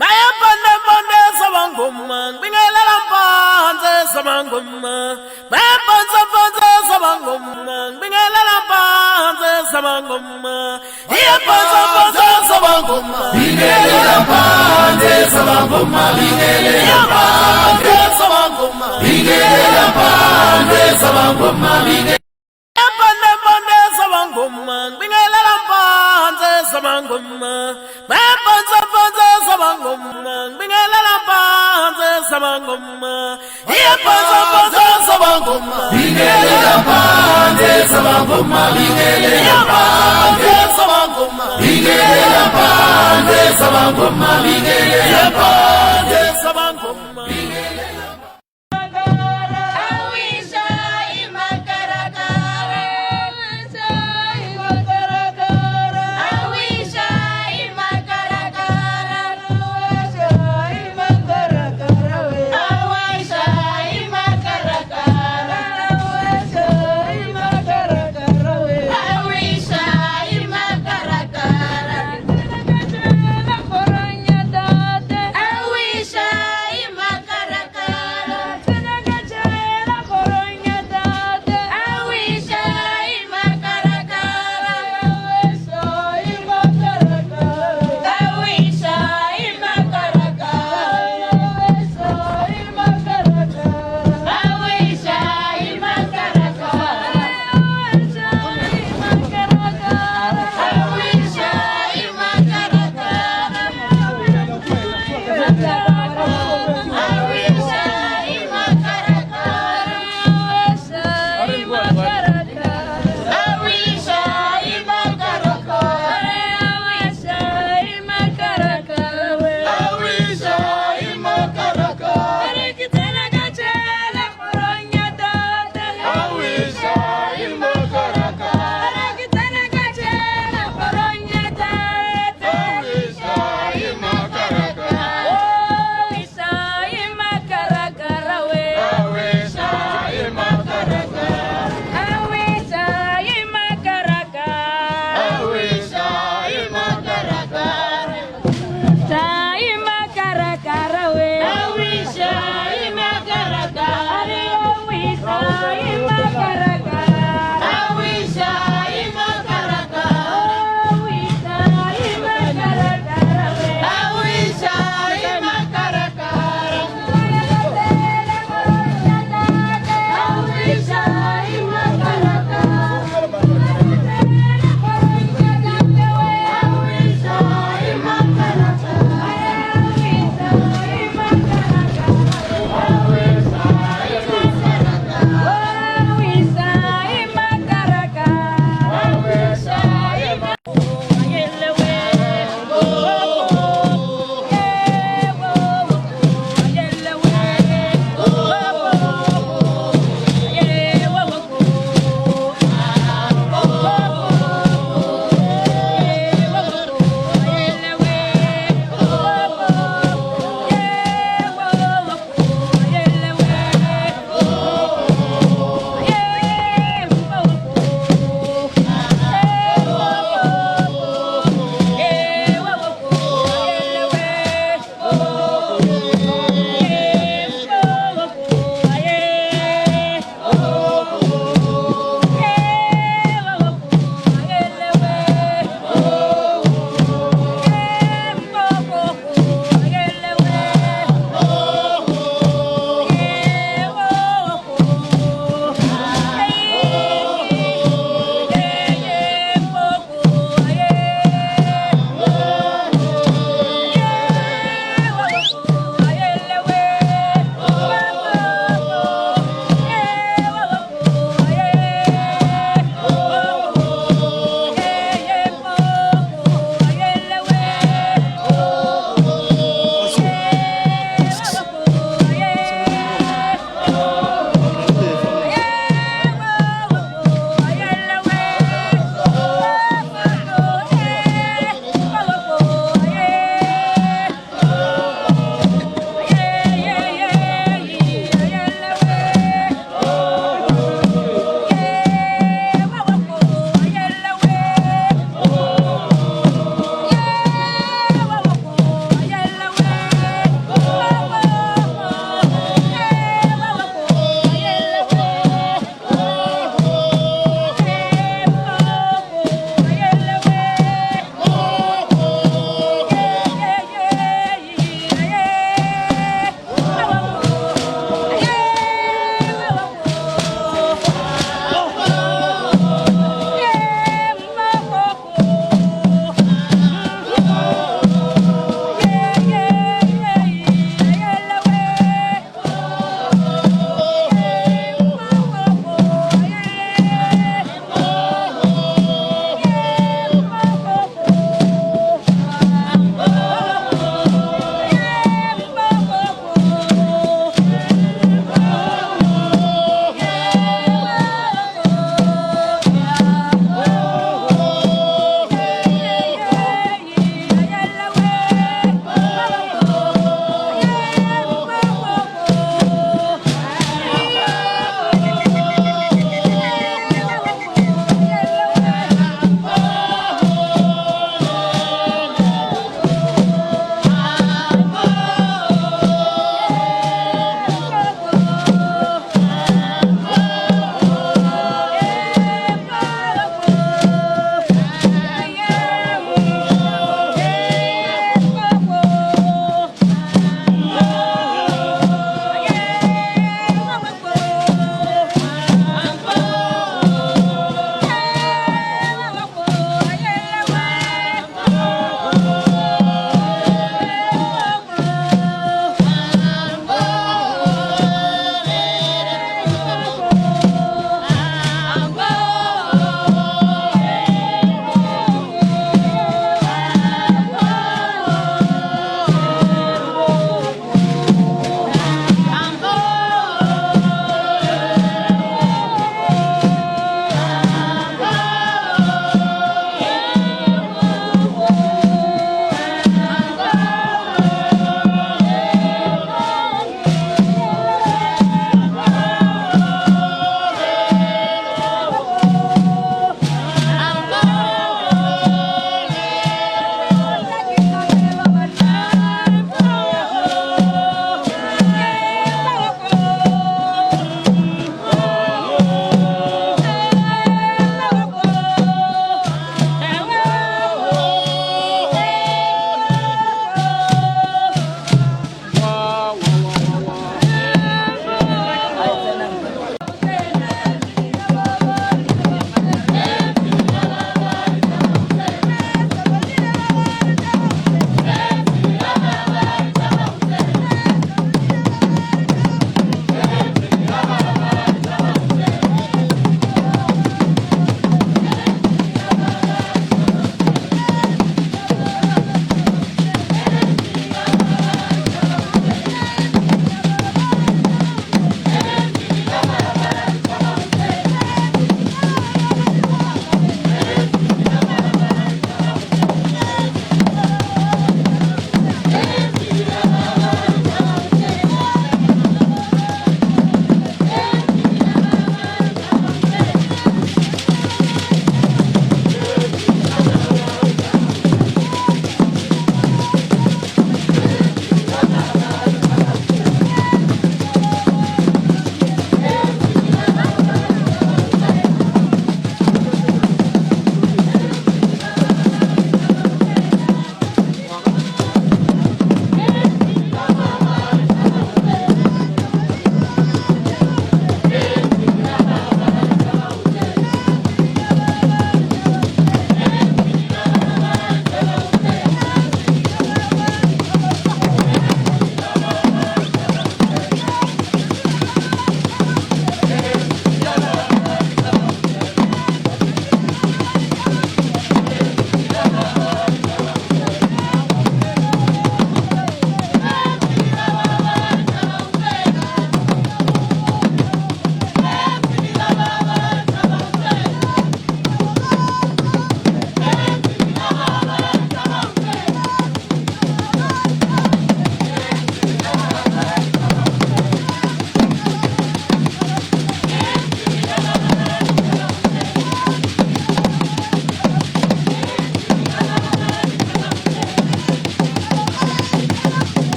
Maya pande pande sabanguma, bingela lampanze sabanguma. Maya panze panze sabanguma, bingela lampanze sabanguma. Iya panze panze sabanguma, bingela lampanze sabanguma, bingela lampanze sabanguma, bingela lampanze sabanguma, bingela pande pande sabanguma, bingela lampanze sabanguma. Maya panze panze sabanguma, bingela lampanze sabanguma. Iya panze panze sabanguma, bingela lampanze sabanguma, bingela lampanze sabanguma, bingela lampanze sabanguma, bingela lampanze sabanguma, bingela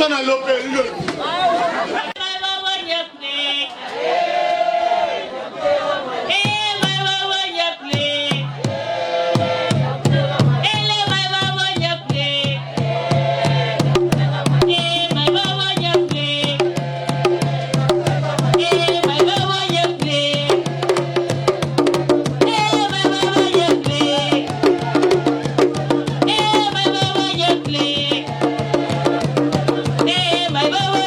na lope my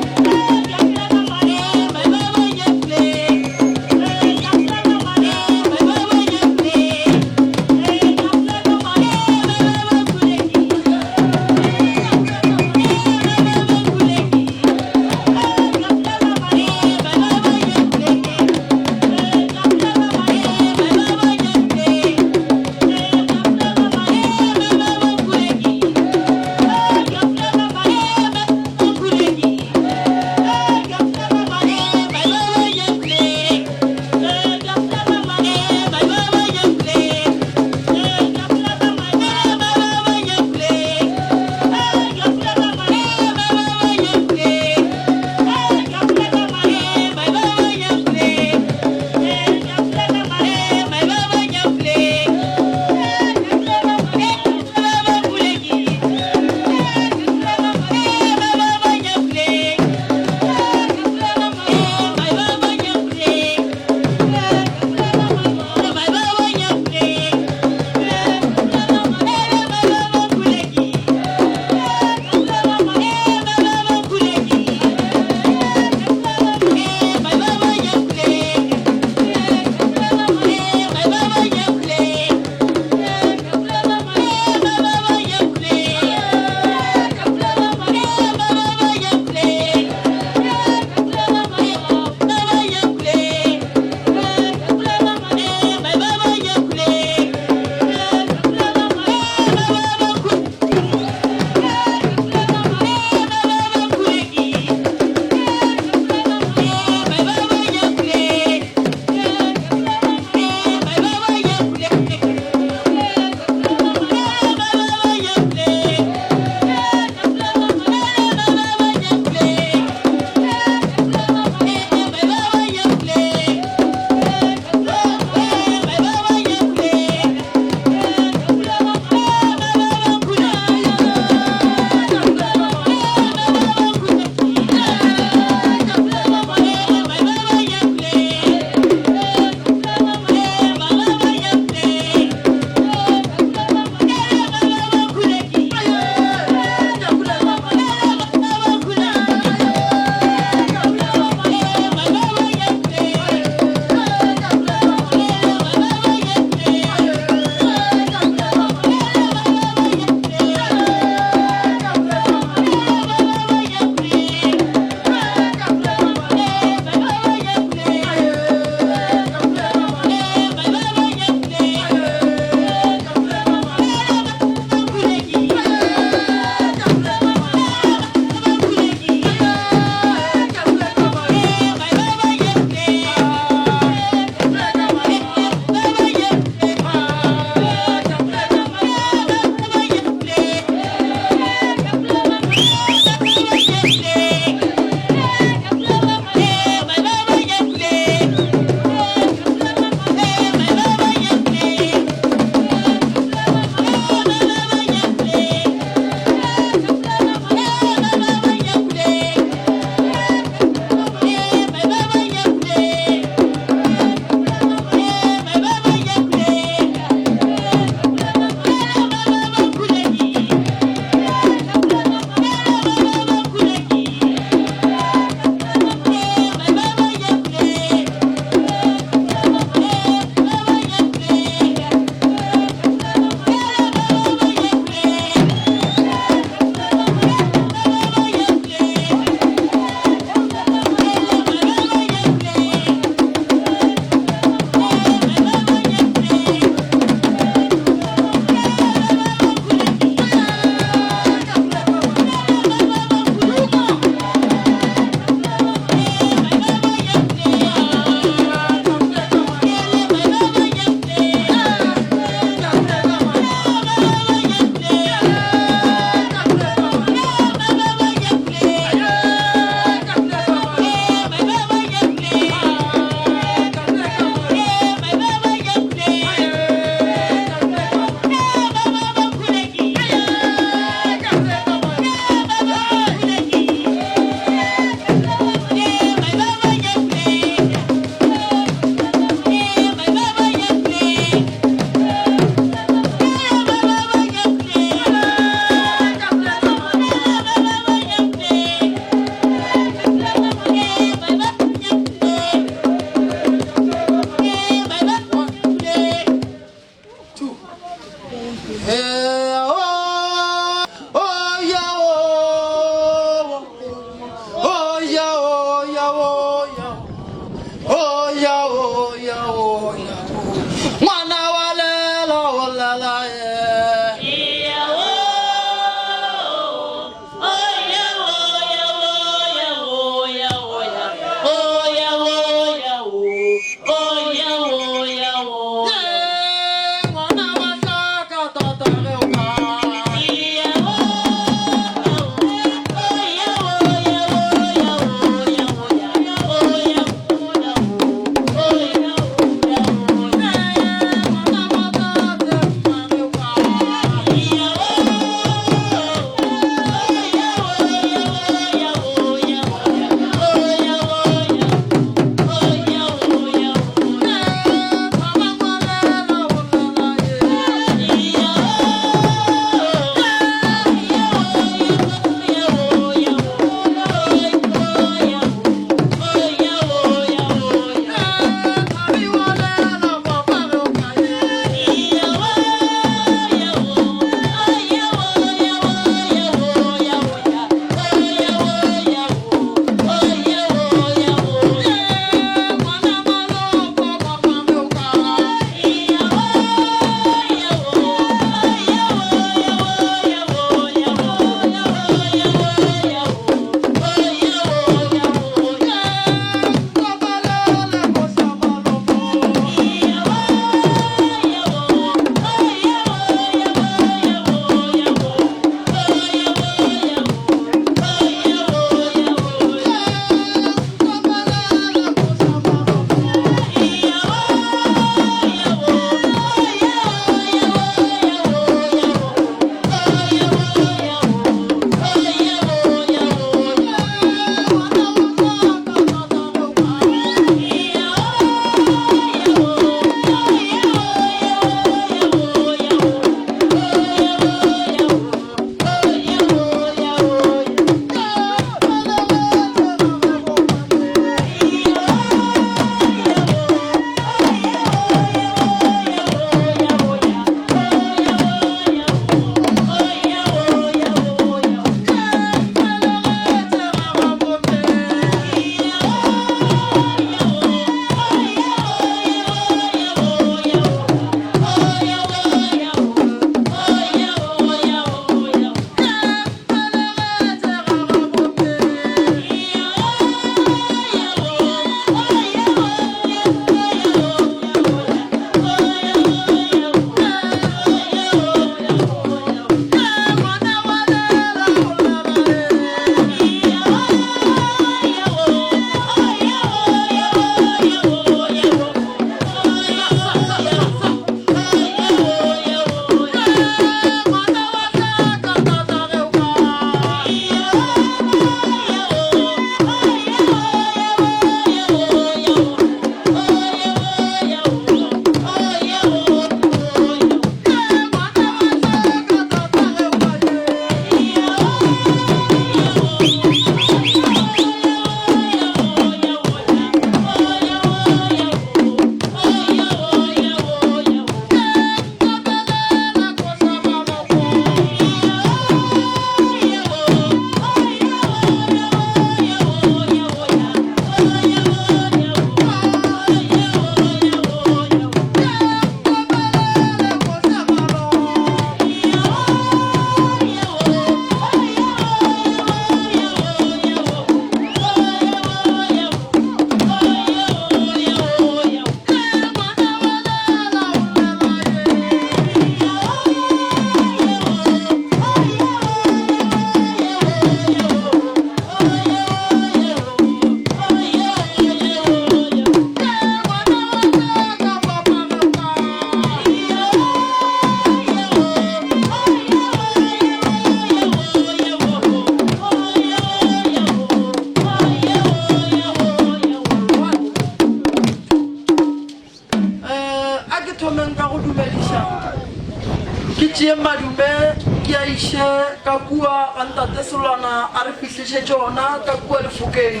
Kitie madume kia ishe kakua anta tesulana arifishe jona kakua rifukeni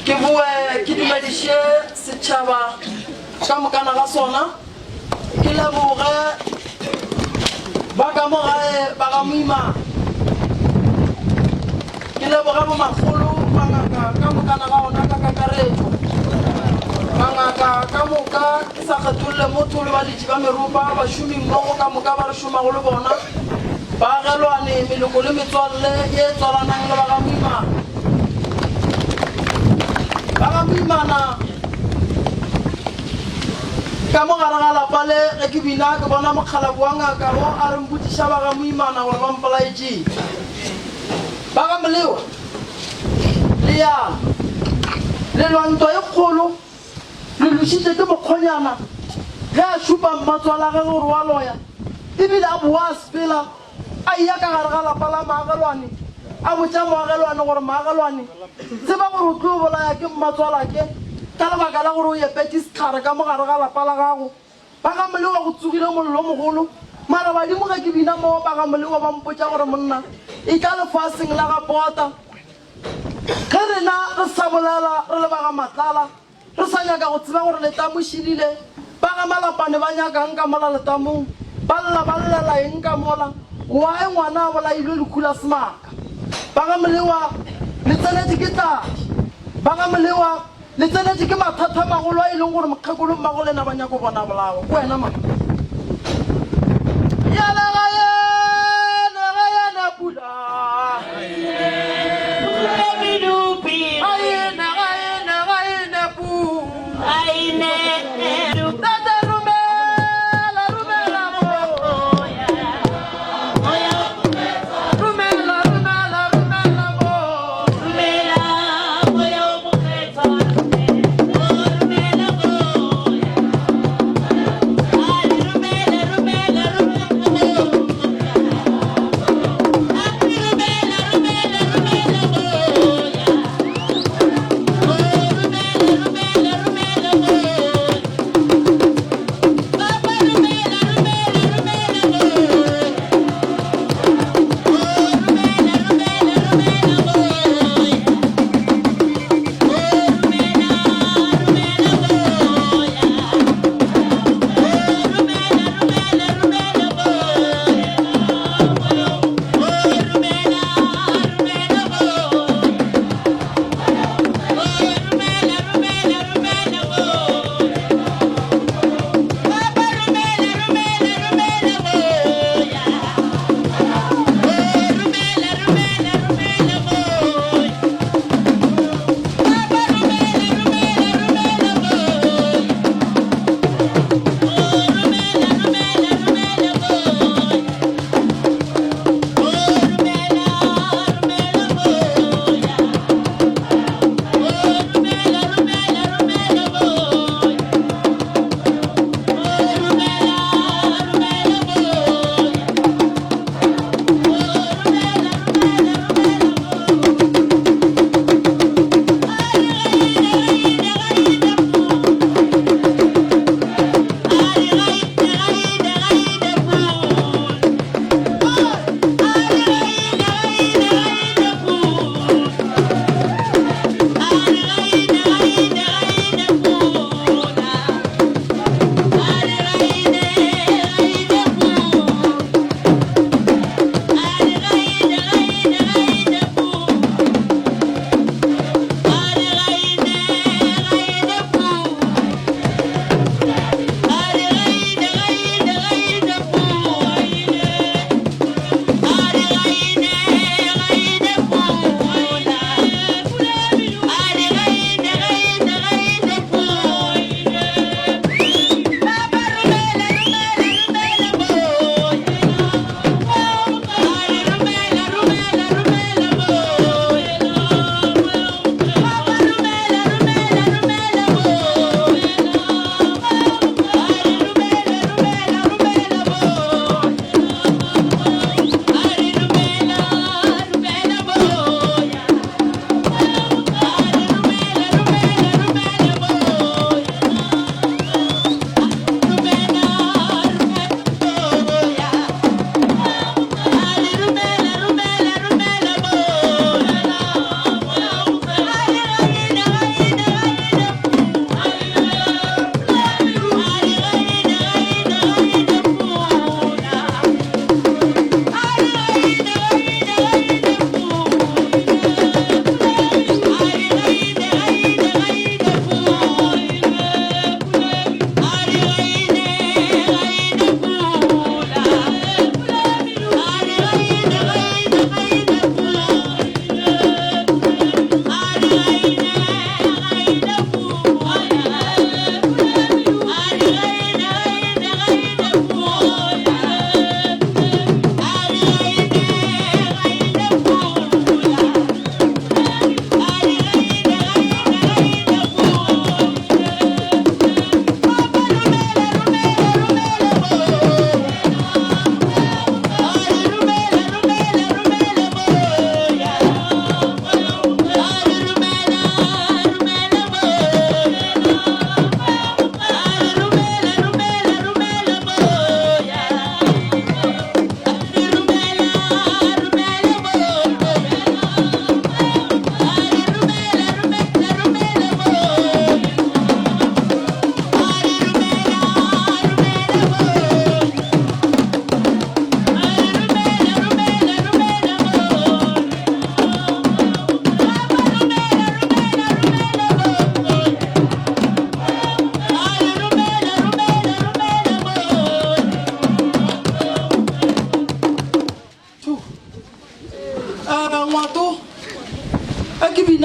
kibue kidumelishe sichaba kamukana gasona ila buga ba ka mo gae ba ga moima ke leboga bo magolo mangaka ka mokana ga ona ka kakaretso mangaka ka moka ke sa kgetholle motho le baletši ba meropa bašomi mmogo ka moka ba re šomago le bona ba gelwane meloko le metswalle e tswalanang le ba ga moimana ka mo gare ga lapa le ge ke bina ke bona mokgalapo wa ngaka o a re mputiša ba ga moimana gore ba mpolaetšeng ba ga molewa le yana le lwanto e kgolo le lošitše ke mokgonyana ge a šupa mmatswala ge gore wa loya ebile a boa sepela a iya ka gare ga lapa la maagelwane a botša moagelwane gore maagelwane tseba gore o tlo o bolaya ke mmatswala ke ka lebaka la gore o epete setlhare ka mo gare ga lapa la gago ba ga molewa go tsogile mollo mogolo mara badimo ge ke bina moo ba ga molewa ba mpotša gore monna e ka lefaseng la ga pota ge rena re sa bolela re le ba ga matlala re sa nyaka go tseba gore letamo šedile ba ga malapane ba nyakang ka mola letamong ba lela ba lelela eng ka mola wae ngwana a bolailwe lekhula semaka ba ga molewa le tsenetse ke tladi ba ga molewa le tsenetse ke mathata magolo a e leng gore mokgekolo mmago lena ba nyako bona bolawa ko wena ma pula Rumela,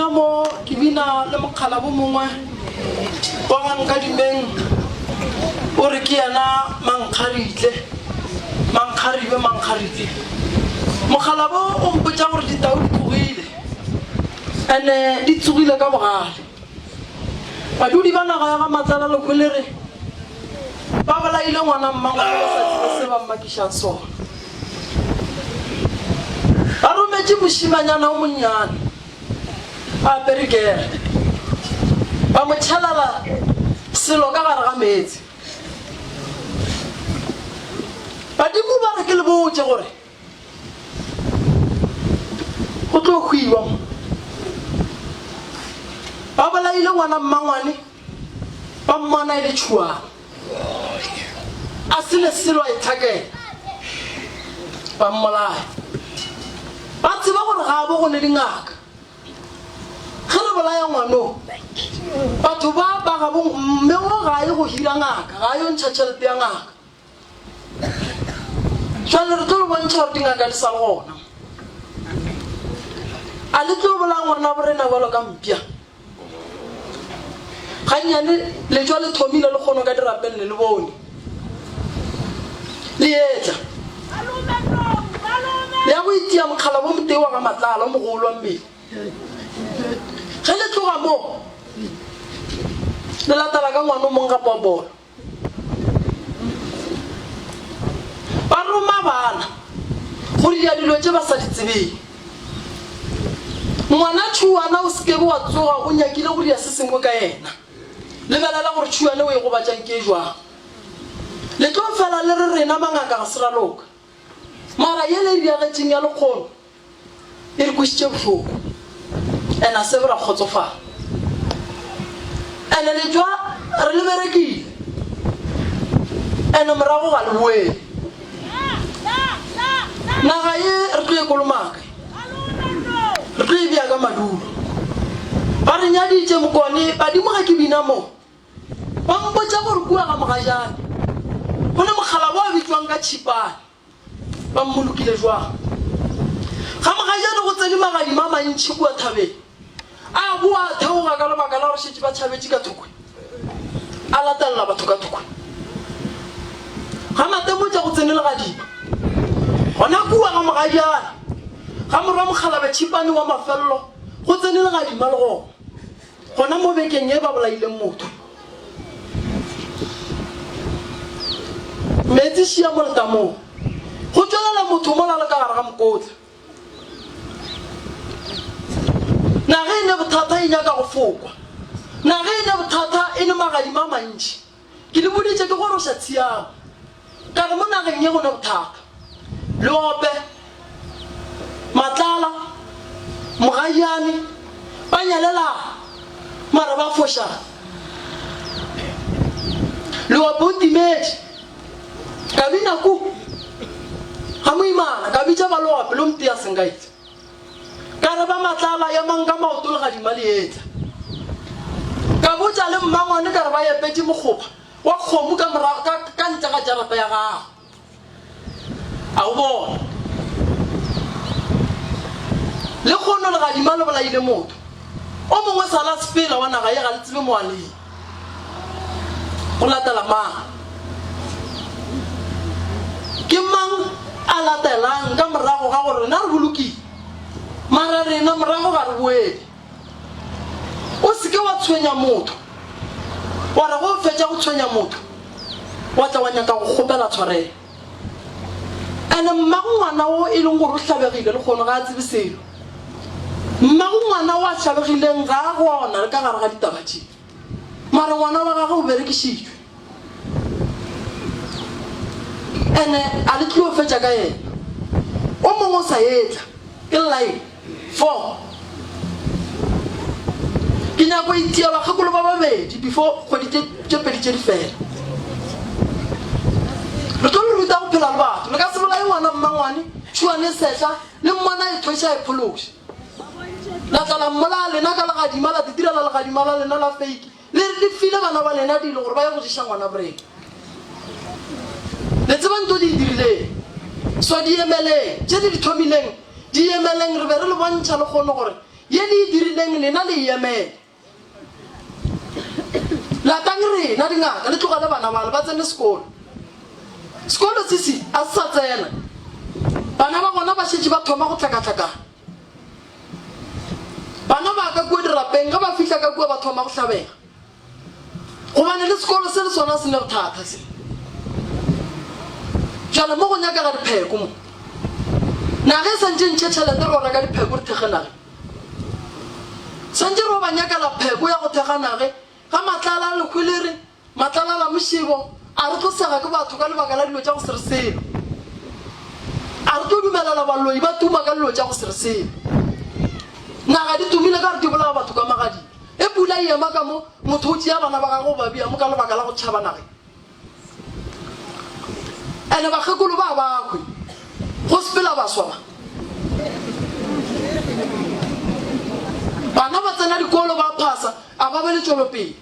bina mo ke bina le mokgala bo mongwe wa ganka dimeng o re ke yana mankgaribe mokgala bo o mpotsa gore ditau di tsogile ene di tsogile ka bogale badudi ba naga ya ga matsala lekwele re ba bolaile ngwana mmangwane ba sa tseba se ba mmakišang sona ba rometse mošimanyana o monnyane a aperikere ba mo tšhalala selo ka gare ga metsi badimo ba re ke le botse gore go tlo hwiwa mo ba bolaile ngwana mmangwane ba mmona e le tšhuana a se le selo a ithakela ba mmolaya ba tseba gore ga bo gone dingaka ge re bolaya ngwano batho ba ga mme o ga ye go hira ngaka ga yo ntšha tšhelete ya ngaka jale re tlo le bontšha gore dingaka di sa le gona a le tlo bolaya ngwana borena balo ka mpia gannyane le jwa le thomile le kgono ka dirapeng le bone le etla le ya go itia mokgala bo motee wa ga matlala o mogolo wa mmele ge le tloga mo le latela ka ngwana o mongapa wa bolo ba roma bana gore dia dilo tse ba sa di tsebeng ngwana tšhuana o sekebe wa tsoga o nyakile go dia se sengwe ka ena lebelela gore tšhuane o e go batšang ke jwang le tlo fela le re rena mangaka ga se raloka mara ye le diagetseng ya lekgono e re kwisitše bohloko ene a se be ra kgotsofala ene le jwa re le berekile ene morago ga le boele naga ye re tlo e kolomaka re tlo e bea ka madulo ba re nyaditše mokone badimo ga ke bina mo ba mpotsa gore kua ga mogajane go ne mogala bo a bitswang ka tšhipane ba mmolokile jwang ga mogajane go tsene magadima a mantšhi kua thabeng a boa theoga ka lebaka la gore šetse ba tšhabetse ka thokwe a latelela batho ka thokwe ga matemotša go tsene legadima gona kua ga mogajane ga morwa mogalabe tšhipane wa mafelelo go tsene legadima le gona gona mo bekeng e ba bolaileng motho metsi šia moleta moo go tswelela motho mo lale ka gare ga mokotla naga e ne bothata e nyaka go fokwa naga e ne bothata e ne magadima a mantši ke le boditše ke gore o sa tshiama ka re mo nageng ye go ne bothata leope matlala mogajane ba nyalela mara ba fošana leope o timetse ka binaku ga moimana ka bitša ba leope le mtea senkaitse ka re ba matlala ya manka maoto le gadima le etla ka botša le mmangwane ka re ba epetse mokgopa wa kgomo ka ntle ga jarapa ya gago a go bona le kgono le gadima le bolaile motho o mongwe sala sepela wa naga ye ga le tsebe moaleng go latela mang ke mang a latelang ka morago ga gore rena re bolokile mara rena morago ga re boele o seke wa tshwenya motho wa re go fetša go tshwenya motho wa tla wa nyaka go kgopela tshwarela ande mmago ngwana o e leng gore o tlhabegile le kgono ga a tsebe selo mmago ngwana o a tlhabegileng ga a gona le ka gare ga ditabatšeng mara ngwana wa gage o berekišitšwe ene a le tlo fetša ka yena o mongwe o sa etla ke line 4 ke nyako itia bakgakolo ba babedi before kgwedi tše pedi tše di fela re tlo le ruta go phela le batho le ka se bolae ngwana mmangwane tšhuane setla le mmona e thoša e phološa la tlala mmola lena ka legadima la ditirela legadima la lena la fake le re di file bana ba lena dilo gore ba ye go diša ngwana boreke le tseba nto di dirileng so di emeleng tše di thomileng di emeleng re be re le bontšha le kgone gore ye le dirileng lena le yemele la tangre na dinga le tlogela bana ba tsene sekolo sisi a sa tsena bana ba gona ba shetse ba thoma go tlaka bana ba ka go dirapeng ga ba fihla ka go ba thoma go hlabega go bana le sekolo se le sona se ne go thata se jana mo go nyaka ga dipheko mo na ge santse ntšhetšhelete go reka dipheko di thegenage santse ro ba nyaka la pheko ya go theganage ga matlala le khwelere matlala la mošibo a re tlosega ke batho ka lebaka la dilo tša go se re selo a re tlo dumelela baloi ba tuma ka dilo tša go se re selo naga di tumile ka re di bolaga batho ka magadi e pula e ema ka mo motho o tšea bana ba gago ba bia mo ka lebaka la go tšhaba nage ene bakgekolo ba bakhwe go sepela baswa bana ba tsena dikolo ba phasa a ba be le tšwelopele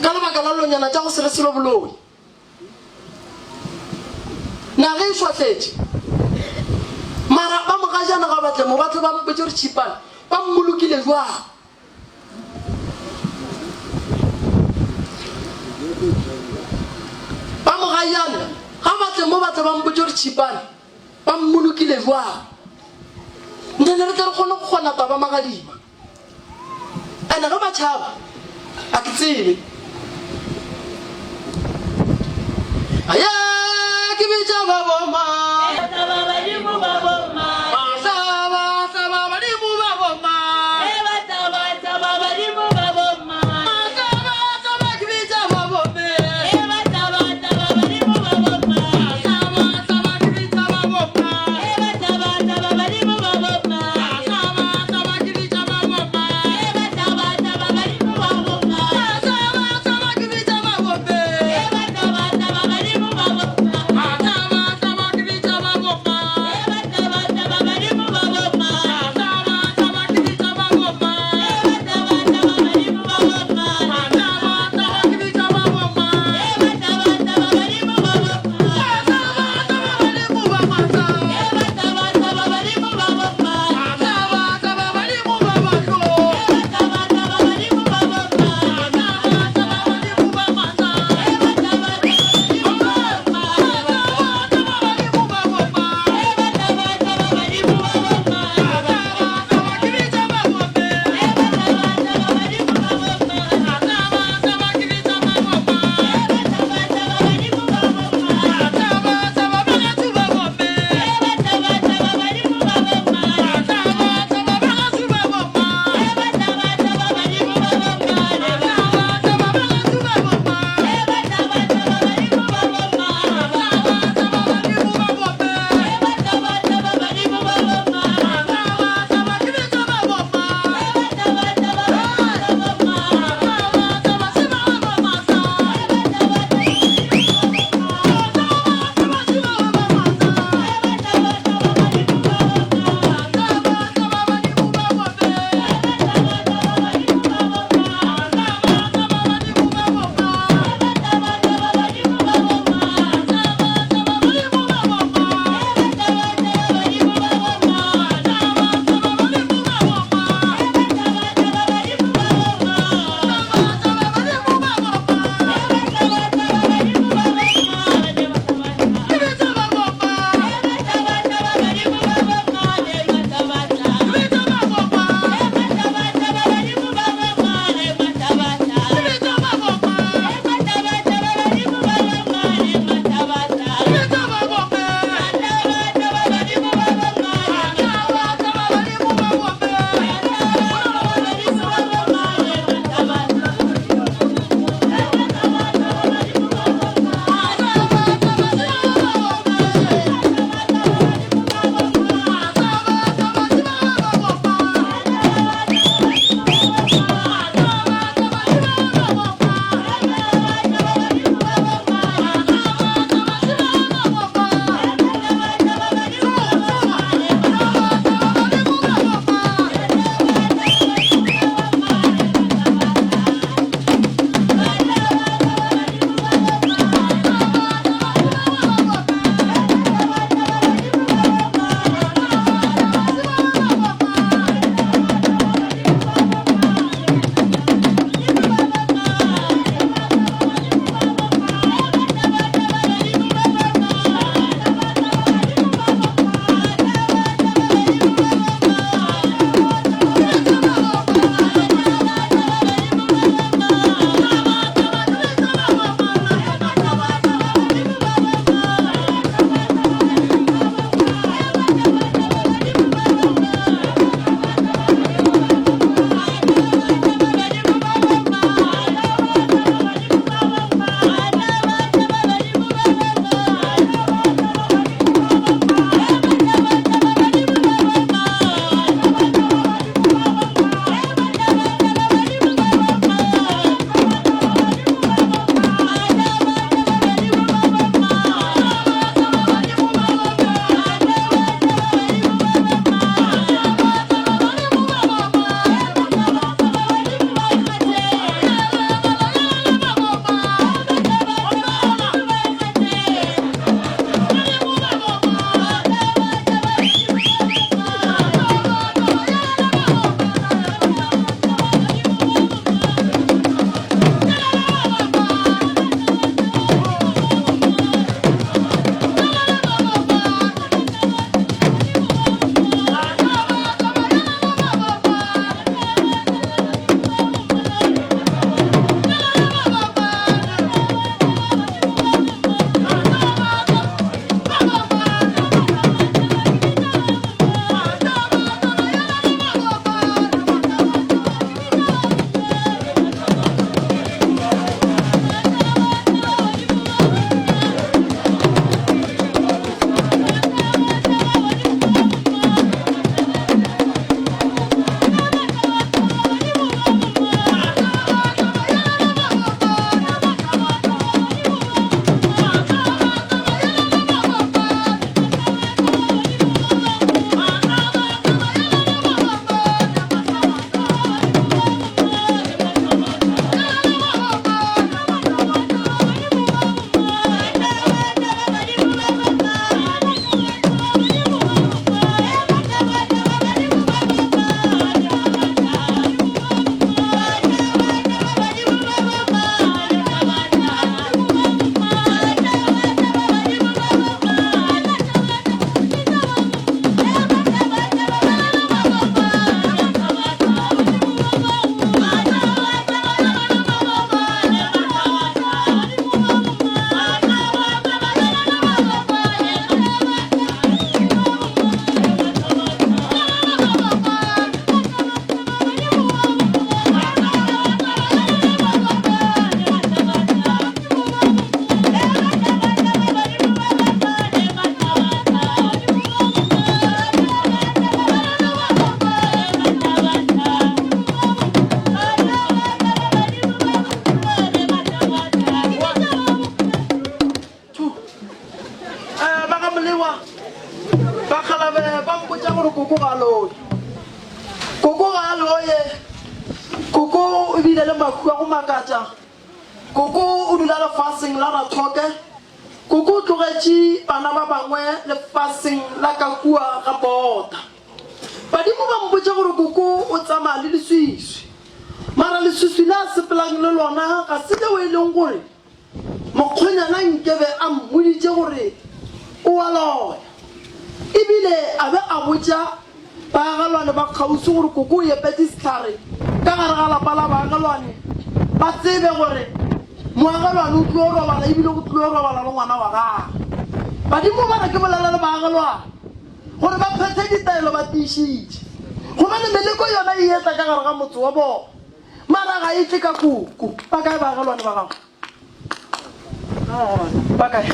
ka lebaka la lonyana tša go se re selo boloi nage e swatletše mara ba mogajana ga batle mo batle ba mpetse re tšhipane ba mmolokile jwang ba mogajana ga batle mo batle ba mpetse re tšhipane ba mmolokile jwang ntene re tle re kgone go kgona taba magadima ene ge batšhaba a ke tsebe aya ke bitša ba boma lewa ba khalabe ba mpotsa gore koko ga loye koko ga loye koko o bile le makhu a go makatsa koko o dula lefaseng la rathoke koko o tlogetše bana ba bangwe lefaseng la ka kua ga bota badimo ba mpotsa gore koko o tsamaya le leswiswi mara leswiswi la sepelang le lona ga se leo e leng gore mokgonyana nkebe a mmoditse gore o a loya ebile a be a botsa baagalwane ba kgausi gore koko o epetse setlhare ka gare ga lapa la baagalwane ba tsebe gore moagalwane o tlo robala ebile go tlo robala le ngwana wa gage badimo ba re ke bolela le baagalwane gore ba phethe ditaelo ba tiišitše gobane meleko yona e etla ka gare ga motse wa bona mara ga e tle ka koko ba kae baagalwane ba gago ba kae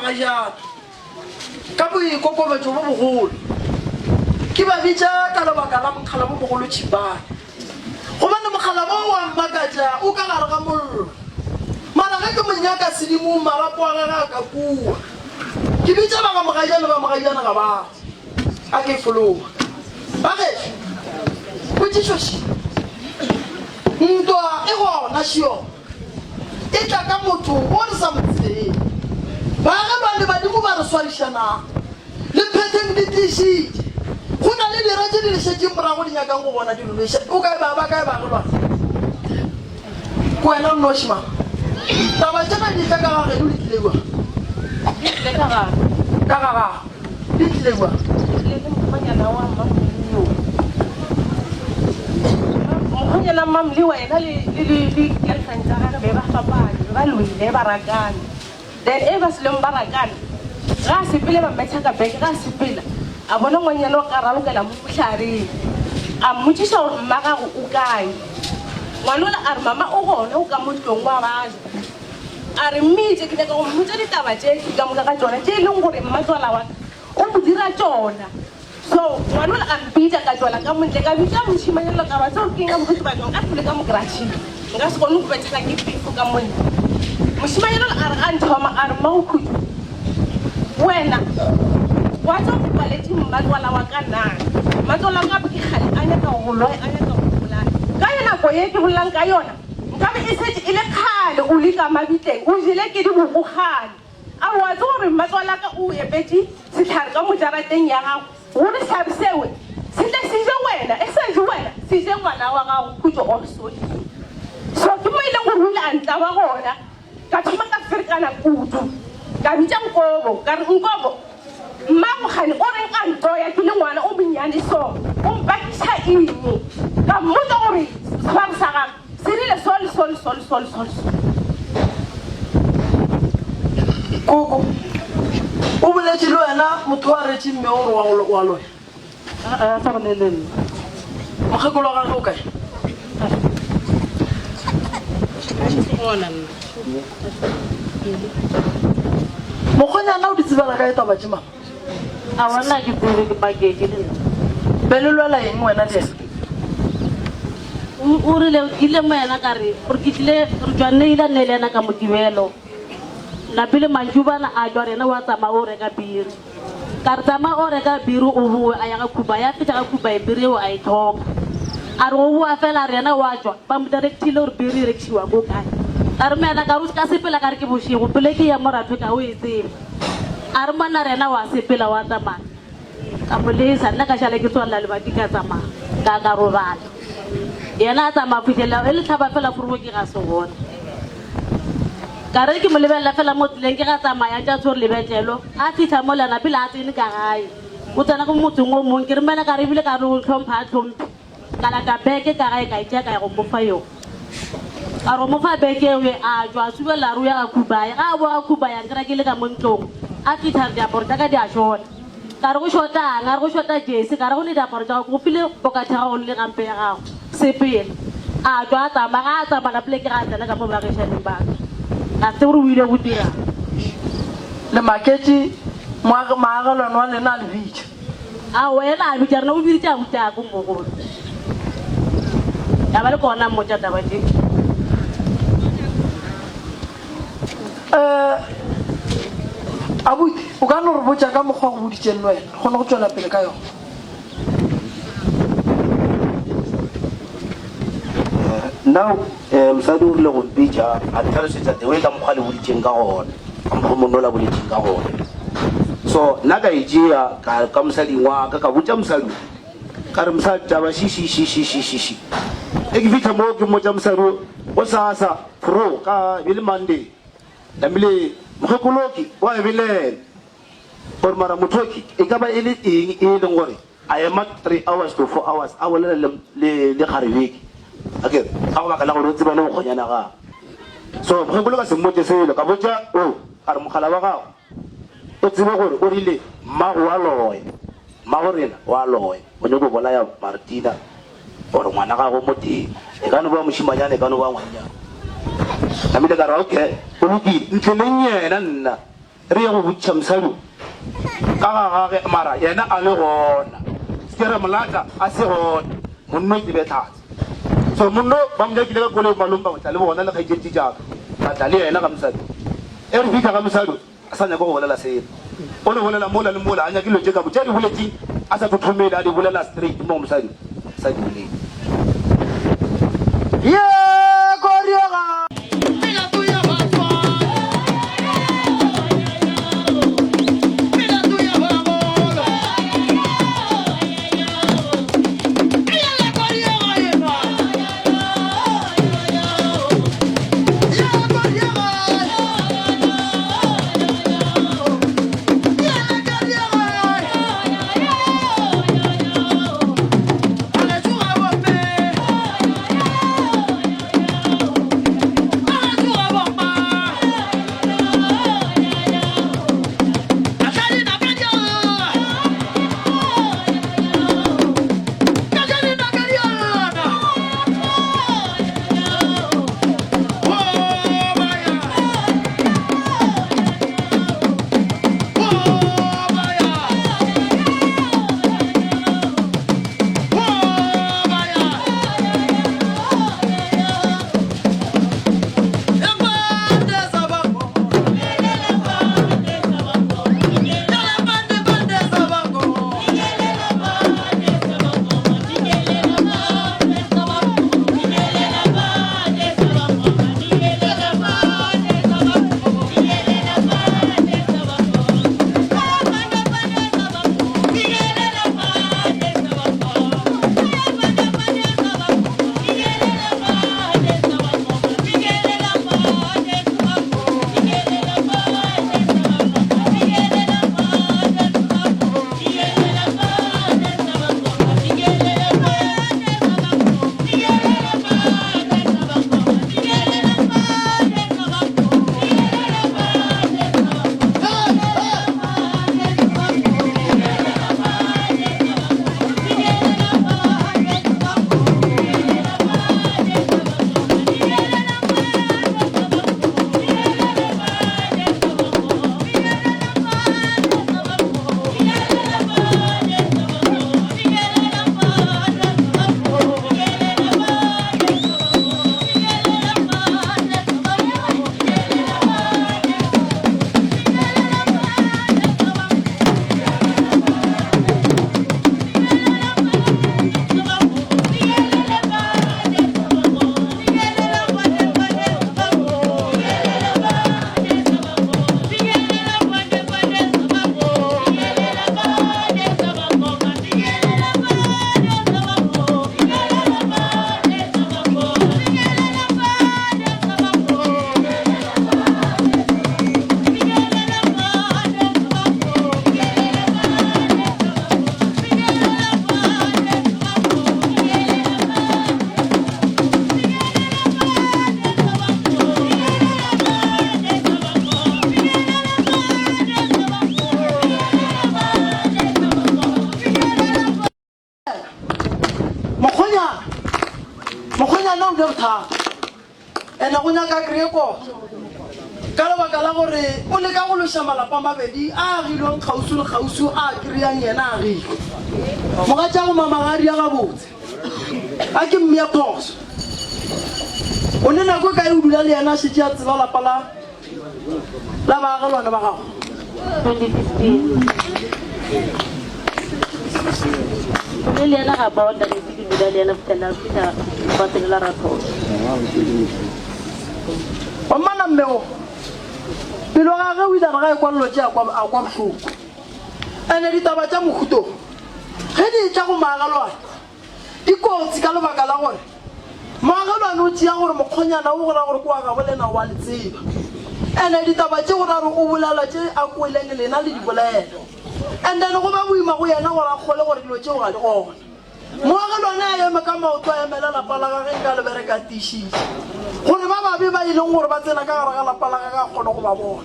magajana ka boikokobetso bo bogolo ke ba bitsa ka lebaka la mokgala bo bogolo tšhipane gobane mokgala bo wa mmakatša o ka gare ga mollo mara ge ke monyaka sedimo marapo a gaga ka kua ke bitsa ba magajana ga ba a ke fologa ba gefe botsišoši ntwa e gona šio e tla ka motho o re sa motseng ba ge ba le badimo ba re swarišanang le phetheng di tišitše go na le dira tše di lešetšeng morago di nyakang go bona dilološa o kae ba kae ba ge lwana ko wena o nnošima taba tšena di tla ka gage di lekile kwa ka gagago le wa Mokgonyana mam le wena le girlfriend tsa gagwe be ba fapane ba loile ba rakana then e ba seleng ba rakana ga a sepele ba mmetšha ka beke ga a sepela a bona ngwanyana o ka ralokela mo motlhareng a mmotsiša gore mma gago o kae ngwanola a re mama o gone o ka mo tlong wa baja a re mmitse ke nyaka go mmotsa ditaba tše ke ka moka ka tsona tše e leng gore mmatswala wa o mo dira tsona so ngwanola a mpitša ka tswala ka montle ka bitša mošimanyelo ka ba tseo ke nga mokgetse bakeng ka tlole ka mokratšhing nka se kgone go betšeka ke pifo ka montle mošimanyelo a re a nthoma a re mmaokhutu wena wa tsa go paletše mmatswala wa ka nang mmatswala wa ka bo ke kgale a nyaka go loe a nyaka go bolaya ka yo nako ye ke bolelang ka yona nkabe e setse e le kgale o le ka mabitleng o jele ke diboko kgale a wa tse gore mmatswala ka o epetse setlhare ka mojarateng ya gago gore setlhare sewe se tle se je wena e se je wena se je ngwana wa gago khutso orsoli so ke mo e leng gore o ile a ntlaba gona ka thoma ka ferekana kutu ka bitša nkobo ka re nkobo mmago gane o reng a ntoya ke le ngwana o monnyane so o mpakiša eng ka mmotsa gore sebare sa gago se rile sol koko o boletše le wena motho wa retše mme gore wa loya a sa bolelele mokgekolo wa gage o kae mokgonyana o di tsebela ka e taba tše mama a bona ke tsebe ke pakeke le be le lwela eng wena le ena o rile ile mo ena ka re gore ke tlile re tswanneile a nne le ena ka mokibelo lapile manjubana a jwa rena wa tsamaya o reka biri ka re tsamaya o reka biri o boe a ya ga khuba ya feta ga khuba e biri eo a e tlhoka a re go boa fela rena wa jwa ba mo directile gore biri e rekišiwa ko kae a re mena ka re ka sepela ka re ke bošego pele ke ya moratho ka o e tsebe a re mona rena wa sepela wa tsamaya ka molesa nna ka šale ke tswalela lebati ka tsamaya ka robala yena a tsamaya fitlhelela e le tlhaba fela forogo ke ga se gona ka re ke mo lebelela fela mo tseleng ke ga tsamaya tša tshore lebetlelo a fitlha mo lena pele a tsene ka gae o tsena ko motseng o mongwe ke re mena ka re ebile ka re o tlhompha a tlhomphe ka laka beke ka gae ka itšea ka ya go mofa yone a ro mofa beke eo a jwa a subelela ro ya ga khubaya ga a boa ga khubaya nkera ke le ka mo ntlong a fitlha diaparo tša ka di a shota ka re go shotang a re go shota jese ka re go le diaparo tša gago go file bokatha gago le gampe ya gago sepele a jwa a tsamaya ga a tsamaya pele ke ga a tsena ka mo bagišaneng baka a tse gore o ile go dira le maketse maagelwane wa lena a le bitša a wena a bitša rena o biditša botako mogolo ya ba le kona mmotša taba tše abuti o ka no re botša ka mokgwa go boditšeng le wena kgone go tswela pele ka yona now mosadi o rile go mpitša a ntlhalosetša tewe ka mokgwa le boditšeng ka gona ka mokgwa mono la boletšeng ka gona so nna ka ejea ka mosading wa ka botša mosadi ka re mosadi taba šišišišišiši e ke fitlha mo ke mmotša mosadi o sasa fro ka bele monday lamile mokgekoloki wa ebelela gore mara mothoki e ka ba e le eng e leng gore a ema 3 hours to 4 hours a bolela le kgarebeke okay ga go baka la gore o tseba le bokgonyana gago so mokgekolo ka se mmotse selo ka botša o a re mogala wa gago o tsebe gore o rile mmago wa loye mmago rena wa loye o nyako bolaya martina gore ngwana gago mo teng e ka no ba mošimanyana e ka no ba ngwanyana namile ka re okay o lokile ntleleng yena nna re ye go botšiša mosadi ka ga gage mara yena a le gona sekere molata a se gona monno ke betlatse so monno ba mojakile ka koloi malong ba gotla le bona le kgaitšetši jaaka batla le yena ka mosadi e re fitlha ka mosadi a sa nyako go bolela selo o le bolela mola le mola a nyakilo tše ka botša di boletseng a sa thothomele a di bolela straight mo mosadi sa di boleng ye koriega le thata ene go nyaka kree ko ka lebaka la gore o le ka go loša malapa mabedi a agilweng kgausu le kgausu a kry-ang yena a gile moga tša go mamagadi ya gabotse a ke mme ya phoso o ne nako ka e o dula le yena a šetse a tseba lapa la baagelwane ba gago 2015 le yena ga bonda le ke dula le yena fela fela ba tsela raporo o mana mmego pelo ga ge o ile ga e kwallo tše a kwa bohloko ene ditaba tša mohuto ge di tša go maagelwane di kotsi ka lebaka la gore maagelwane o tšea gore mokgonyana o gora gore kwa gabo lena wa le tseba ene ditaba tše gore are o bolela tše a koeleng lena le di bolela and then go ba boima go yena gore a kgole gore dilo tšeo ga di gona moagelwane a eme ka maoto a emela lapa la gage nka lebereka tišiše gore ba babe ba e leng gore ba tsena ka gare ga lapa la gage a kgone go ba bona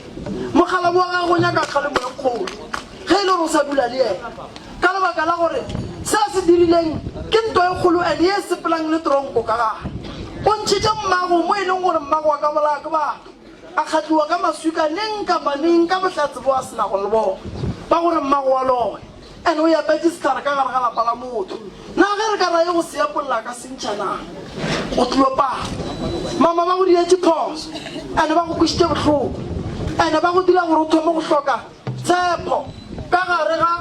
mogala wa gage go nyaka kgalemo e kgolo ge e le gore o sa dula le ena ka lebaka la gore se a se dirileng ke nto e kgolo and ye sepelang le tronko ka gare o ntšhitše mmago mo e leng gore mmago wa ka bolaya ke batho a kgatliwa ka masuka neng kapa neng ka bohlatse bo a sena go le bona ba gore mmago wa loge and o yapetse setlhare ka gare ga lapa la motho na ge re ka raye go seapolola ka sentšhanang go tlopaa mama ba go dietse phoso ande ba go kwisitše bohloko ande ba go dira gore o thome go hloka tshepo ka gare ga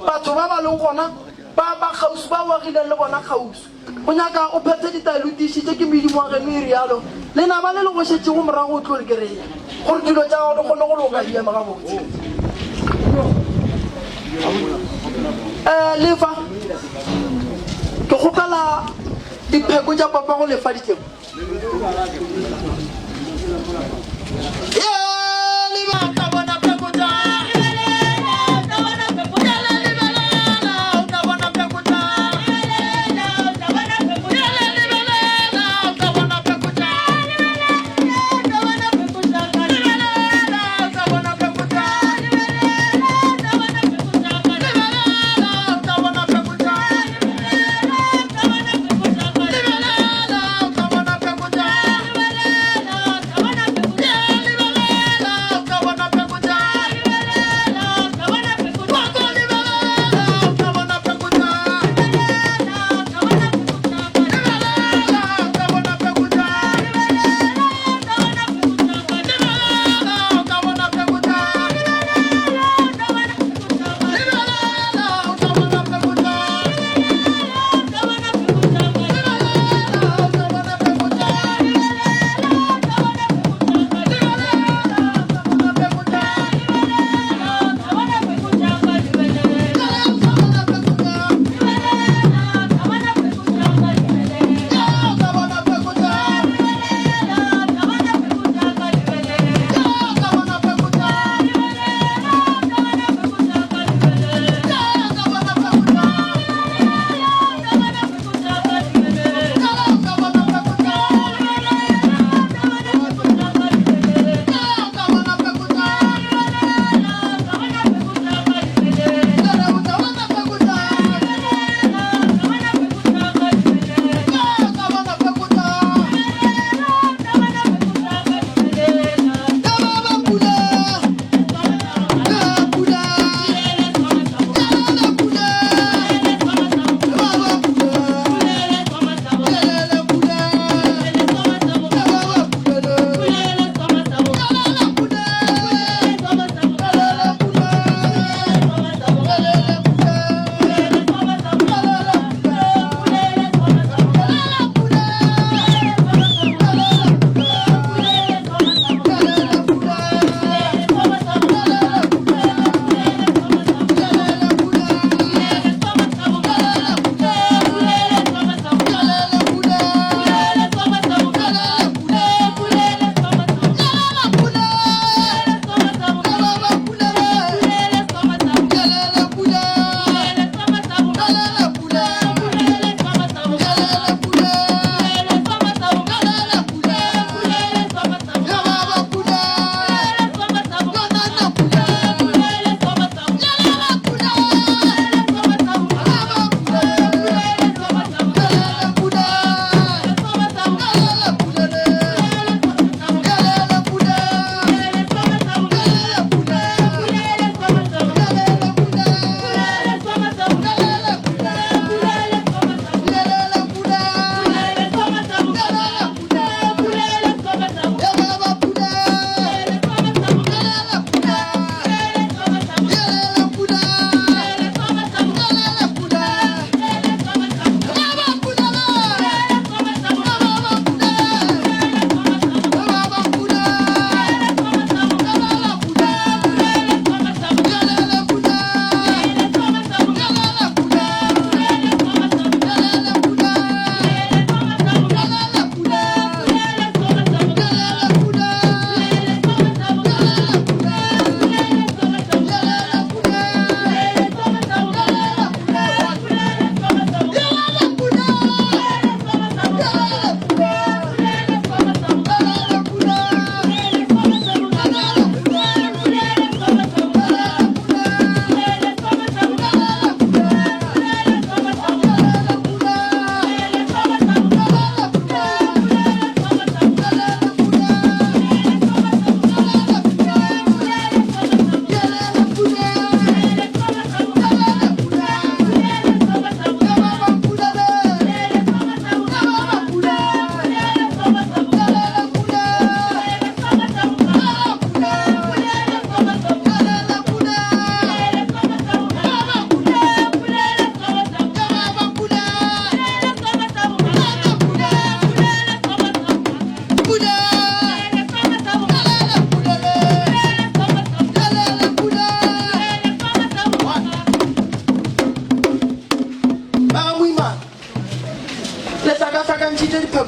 batho ba ba leng gona ba kgausu ba oagileng le bona kgausu o nyaka o phete ditaelo tišitše ke medimo wa geno e rialo le na ba le le go šetse go morago o tlo le kereya gore dilo tša gago di kgone go loka diema gabotse lefa ke kgopela dipheko tša papa go lefa ditemo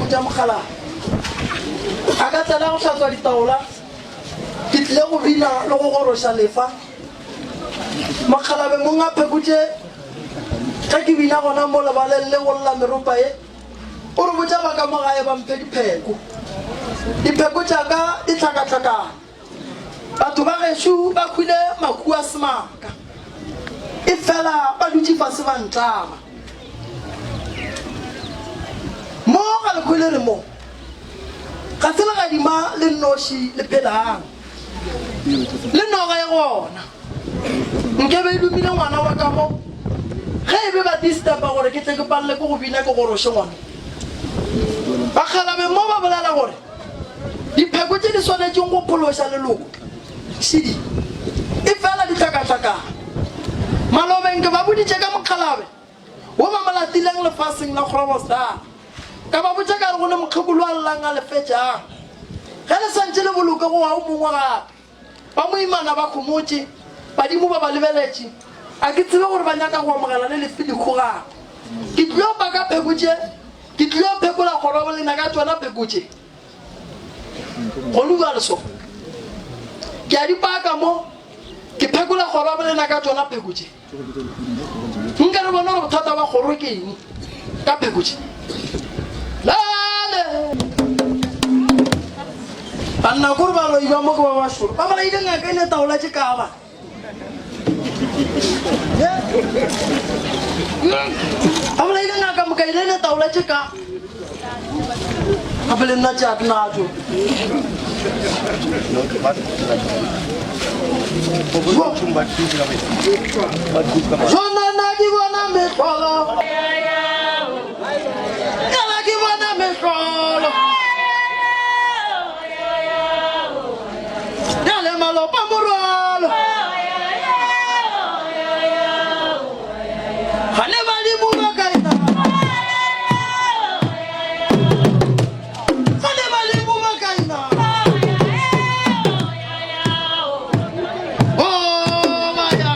botsa mogala a ka tsena go tlhatswa ditaola ke tlile go bina le go goroša lefa makgalabe mong a phekotse ka ke bina gona mo lebaleng le go lla meropa e o re botsa ba ka mo gae ba mphe dipheko tšaka di tlhakatlhakana batho ba gešo ba khwile maku a semaka e fela ba dutse fase ba ntlama mo ga le khwile re mo ga se legadima le nnoši le phelang le noga e gona nke be e dumile ngwana wa ka mo ge e be ba disturba gore ke tle ke palele ko go bina ke goroše ngwana bakgalabe mo ba bolela gore dipheko tse di swanetseng go phološa leloko sedi e fela di tlhakatlhakana malobeng ke ba boditše ka mokgalabe wo ba malatileng lefaseng la kgorobostar ka ba botša ka re gone mokgekolo a llang a lefetšang ge le santse le boloke go wa o mongwe gape ba moimana ba khomotse badimo ba ba lebeletše a ke tsebe gore ba nyaka go amogela le lefiliko gape ke tlile ba ka phekotše ke tlile phekola kgorobo lena ka tsona phekotše go lua leso ke a dipaka mo ke phekola kgorobo lena ka tsona phekotše nka re bona gore bothata ba kgoro ke eng ka phekotše lale banna kore ba loiba mo ke ba bašoro ba balaile ngaka e ne taola tše ka ba ba balaile ngaka mokaile ne taola tše ka gape le nna tšeatenatso sonana ke bona metlolo kala ke bona metlolo dale malopa morwalo gane badimo ba kaena gane badimo ba kaena oh baya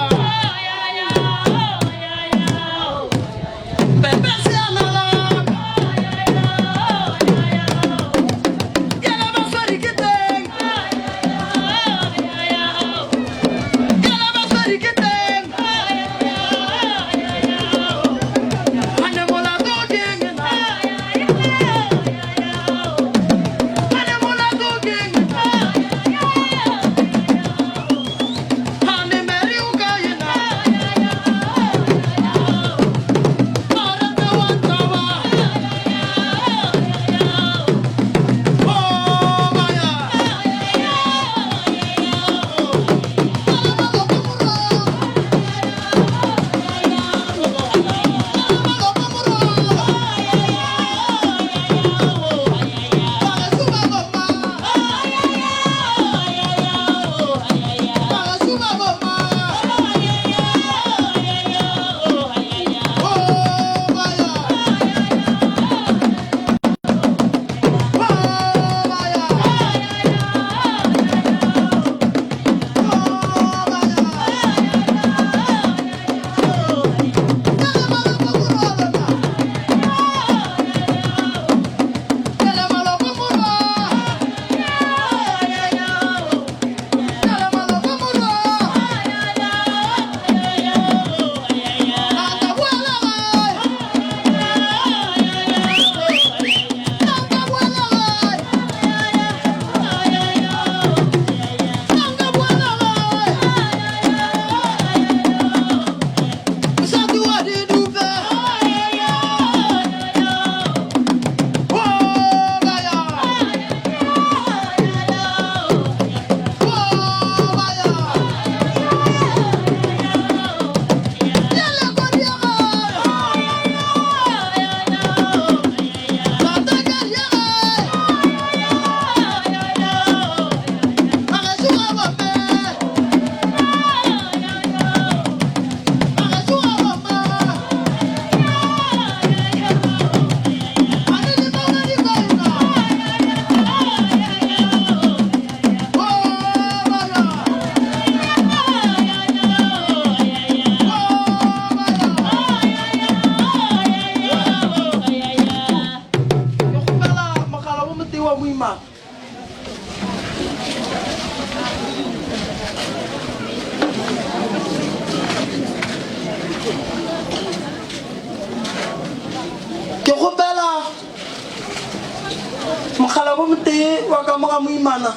ka bo mte wa ka mo ga moimana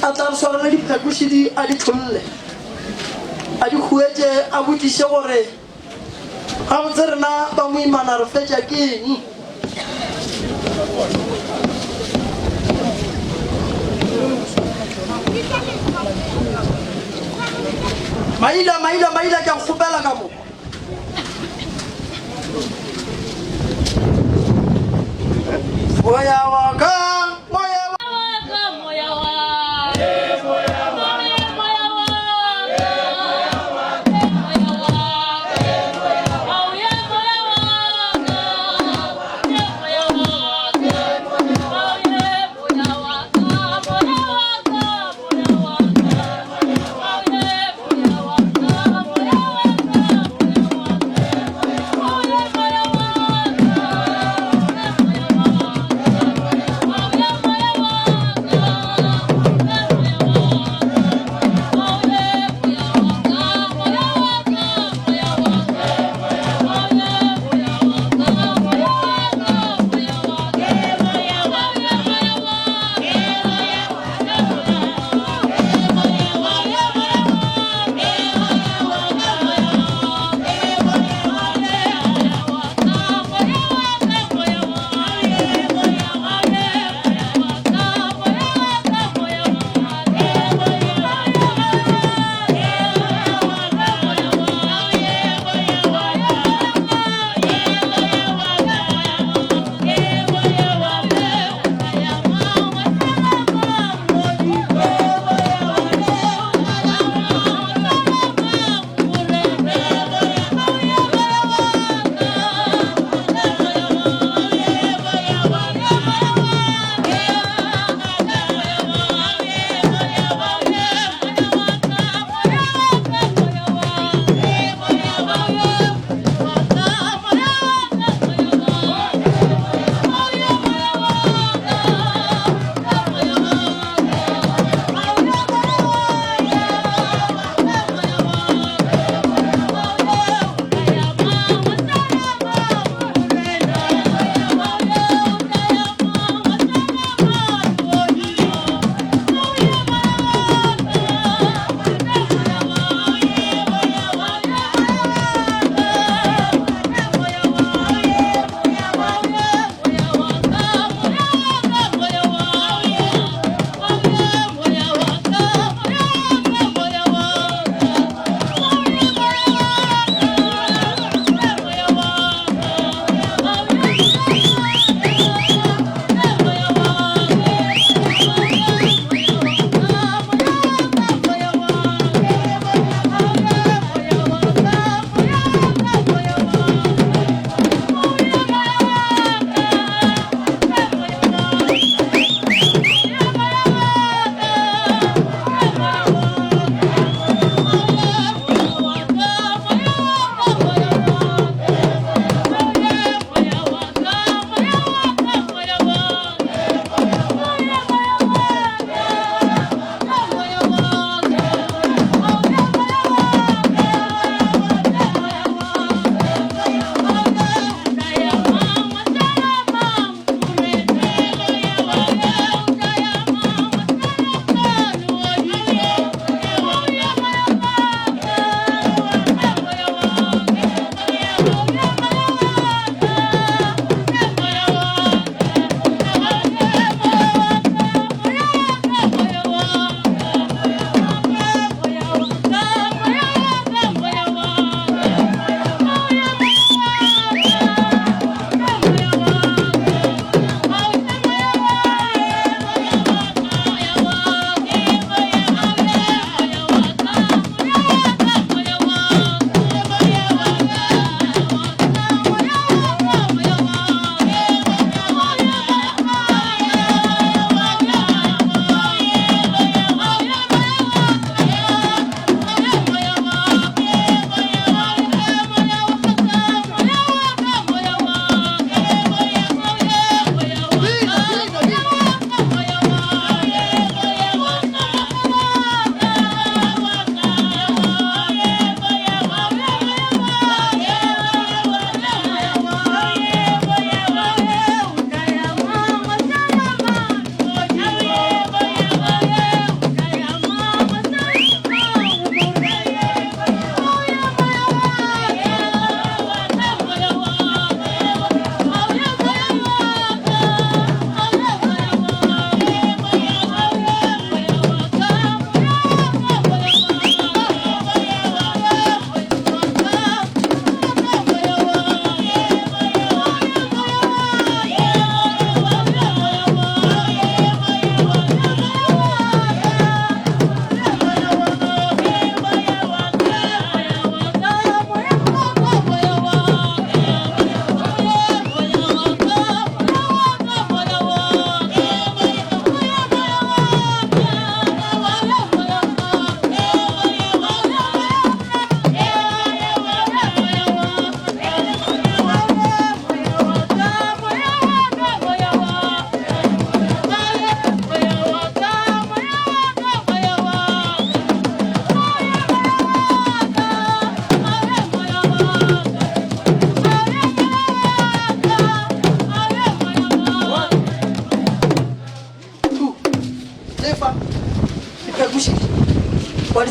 a tla swara le diphakushidi a di tlolle a di khuetse a botiše gore ga botse rena ba moimana re fetša ke eng maila ke a kgopela ka mo moya wa ka moya wa Oh,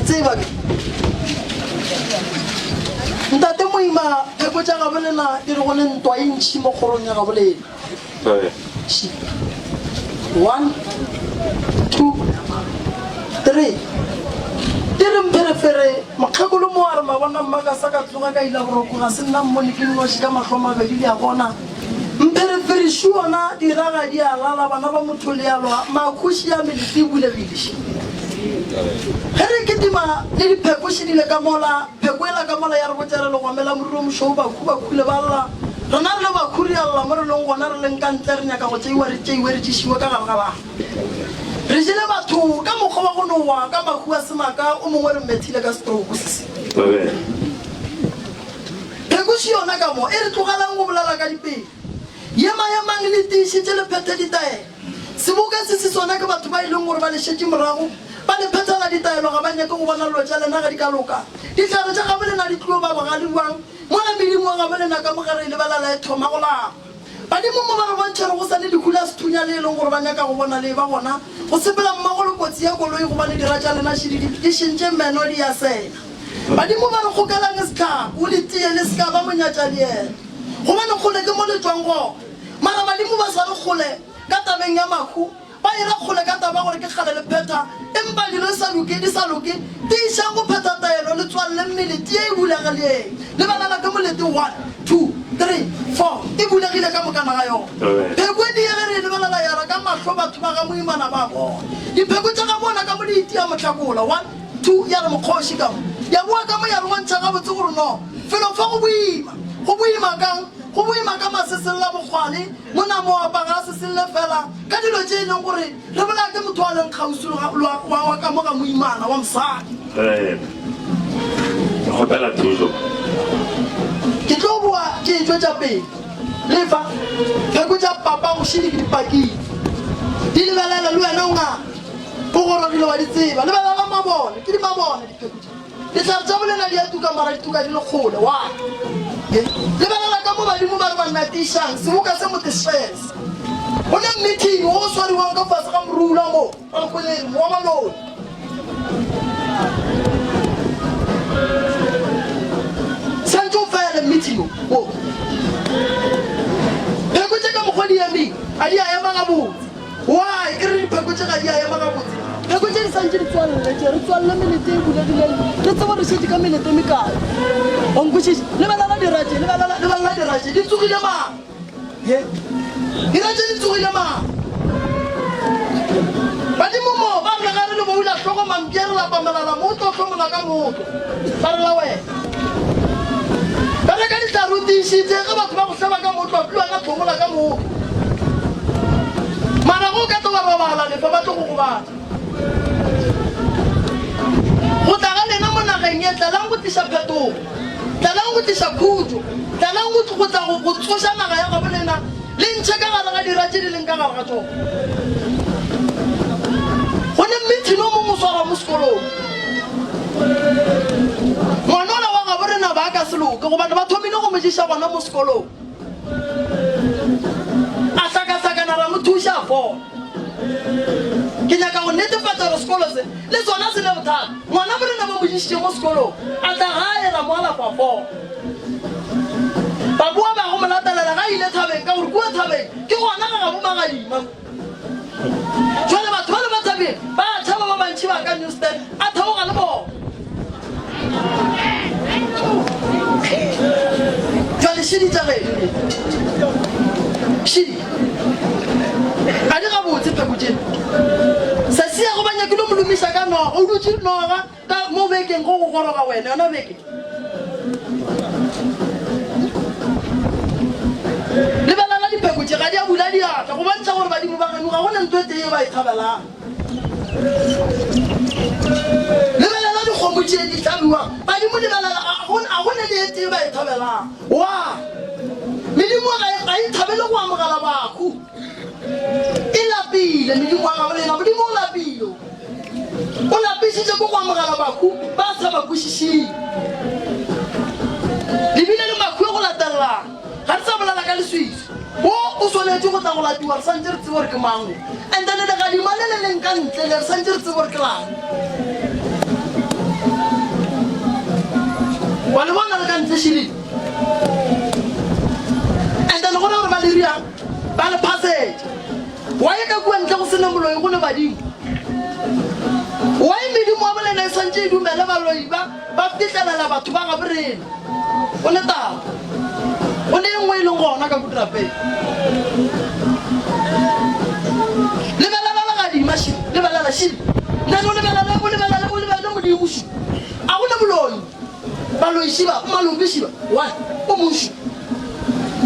tseba ntate moima pheko tša gabolena di re go le ntwa e ntšhi mo kgorong ya gabolena 1 2 3 di re mpherefere makgakolo mo a re mabona mmaka sa ka tloga ka ila boroko ga se nna mmone ke nnoši ka matlho mabedi le a gona mpherefere šiona diraga di a lala bana ba motho le alwa makgoši ya melete e bulegilešhe ge re ketima le diphekoši di le ka mola pheko ela ka mola ya re botsere le gomela moriro mošo bakhule ba lla rena re le bakhuri a lla mo re leng gona re leng ka ntle re nyaka go tseiwa re tšeišiwe ka gare ga bana re jele batho ka mokgwa wa go nowa ka mahu a semaka o mongwe re mmethile ka stroke sese phekoši yona ka mo e re tlogelang go bolala ka dipele yema-yemang le tiišitše le phete ditaelo seboka se se sona ke batho ba e leng gore ba lešetše morago ba le phethela ditaelo ga ba nyake go bona lo tša lena ga di ka loka ditlhare tša gabolena di tlo ba bagaliwang mola medimo wa gabolena ka mogare e lebelela e thoma go lapa badimo mo ba re bontšhere go sa le dikgula sethunya le e leng gore ba nyaka go bona le ba gona go sepela mmagolo kotsi ya koloi gobane dira tša lena šidi di šentše meno di ya sena badimo ba re kgokelang setlha o le tie le seka ba monyatša le ena gobane kgole ke mo letswang gona mara badimo ba sa le kgole ka tabeng ya mahu ba ira kgole ka taba gore ke kgale le pheta empa dilo di sa loke di išang go pheta taelo le tswalle mmele tie e bulegeleng le banala ke molete 1 2 3 4 e bulegile ka mokana ga yona pheko e diege re lebelela yara ka matlho batho ba ga moimana ba bona dipheko tša ga bona ka mo di itia mohlakola 1 2 ya re mokgoši ka mo ya boa ka mo ya re bontšha gabotse gore no felo fa go boima kang go boima ka maseselela bokgwane mona mo apara seselele fela ka dilo tše e leng gore re bola ke motho a leng kgausi wa ka mo ga moimana wa mosadi ke tlo boa ke etšwe tša pele le fa pheko tša papa go šidi ke dipakile di lebelela le wena o ngaka o gorogile wa di tseba lebelela mabone ke di mabone dipheko tša ditlhare tša bolena di a tuka mara dituka di le kgole wa lebelela ka mo badimo ba re ba nnatišang seboka se motestress go ne meeting o go swariwang ka fase ga morula mo a lekgoledi mo wa malone santse o fele meeting o pheko tše ka mokgwa di emeng a di a ema gabotse why ke re dipheko tše ga di a ema gabotse pheko tše di santse di tswalletše re tswalle melete e bulegileng re tsebo re šetse ka melete mekae onkwešiše lebelela diratše di tsogile mang diratše di tsogile mang badimo mo ba rena ga re le boula tlhogo mampie re lapamelala mo o tlo tlhomola ka motho ba rela wena ba reka ditlhare o tiišitše ge batho ba go hlaba ka motho a tloa ka tlhomola ka motho mara go ka toba robala lefa ba tlo go gobala go tla ga lena mo nageng e tlalang go tiša phetogo tlalang go tiša khutso tlalang go tla go tsoša naga ya gabolena le ntšhe ka gare ga diratše di leng ka gare ga tsona go ne mmithino mo moswara mo sekolong ngwana ola wa gaborena ba ka seloke gobane ba thomile go mojiša gona mo sekolong a hlakahlakana ra mo thuša fona ke nyaka go netefatsa gore sekolo se le tsona se le bothata ngwana borena ba mojišitše mo sekolong a tla gae ra mo alafa fona ba boa ba go molatelela ga ile thabeng ka gore kua thabeng ke gona ga ga bo magadima jale batho ba le ba thabeng ba thaba ba bantšhi ba ka newstan a theoga le bona jale šidi tša geno šidi ga di gabotse pheko tšene sa sia go banyakile o molomiša ka noga o dutse noga ka mo bekeng go go goroga wena yona beke lebelela dipheko tše ga di a bula diatla go bantšha gore badimo ba geno ga gona ntho e tee ba e thabelang lebelela dikgomo tše di hlabiwang badimo lebelela a gone le e tee ba e thabelang wa medimo ga e thabele go amogela baku e lapile medimo wa gabolena modimo o lapile o lapišitše ko go amogela baku ba sa ba kwešišile lebile le maku e go latelelana ga re sa bolela ka leswiso o swanetse go tla go latiwa re santse re tsebe gore ke mango and then legadima le le leng ka ntle le re santse re tsebe gore ke lang wa le bona le ka ntse shili and then go re ba le ria ba le passage wa ye ka kwa ntle go sena moloi go le badimo wa e medimo wa bolena e santse e dumela baloi ba fitlelela batho ba ga borena o ne taba o ne engwe e leng gona ka kutrape lebelela la gadima shili lebelela shili nano lebelela modimo shi a go le boloi baloi shiba malobi shiba wa o moshi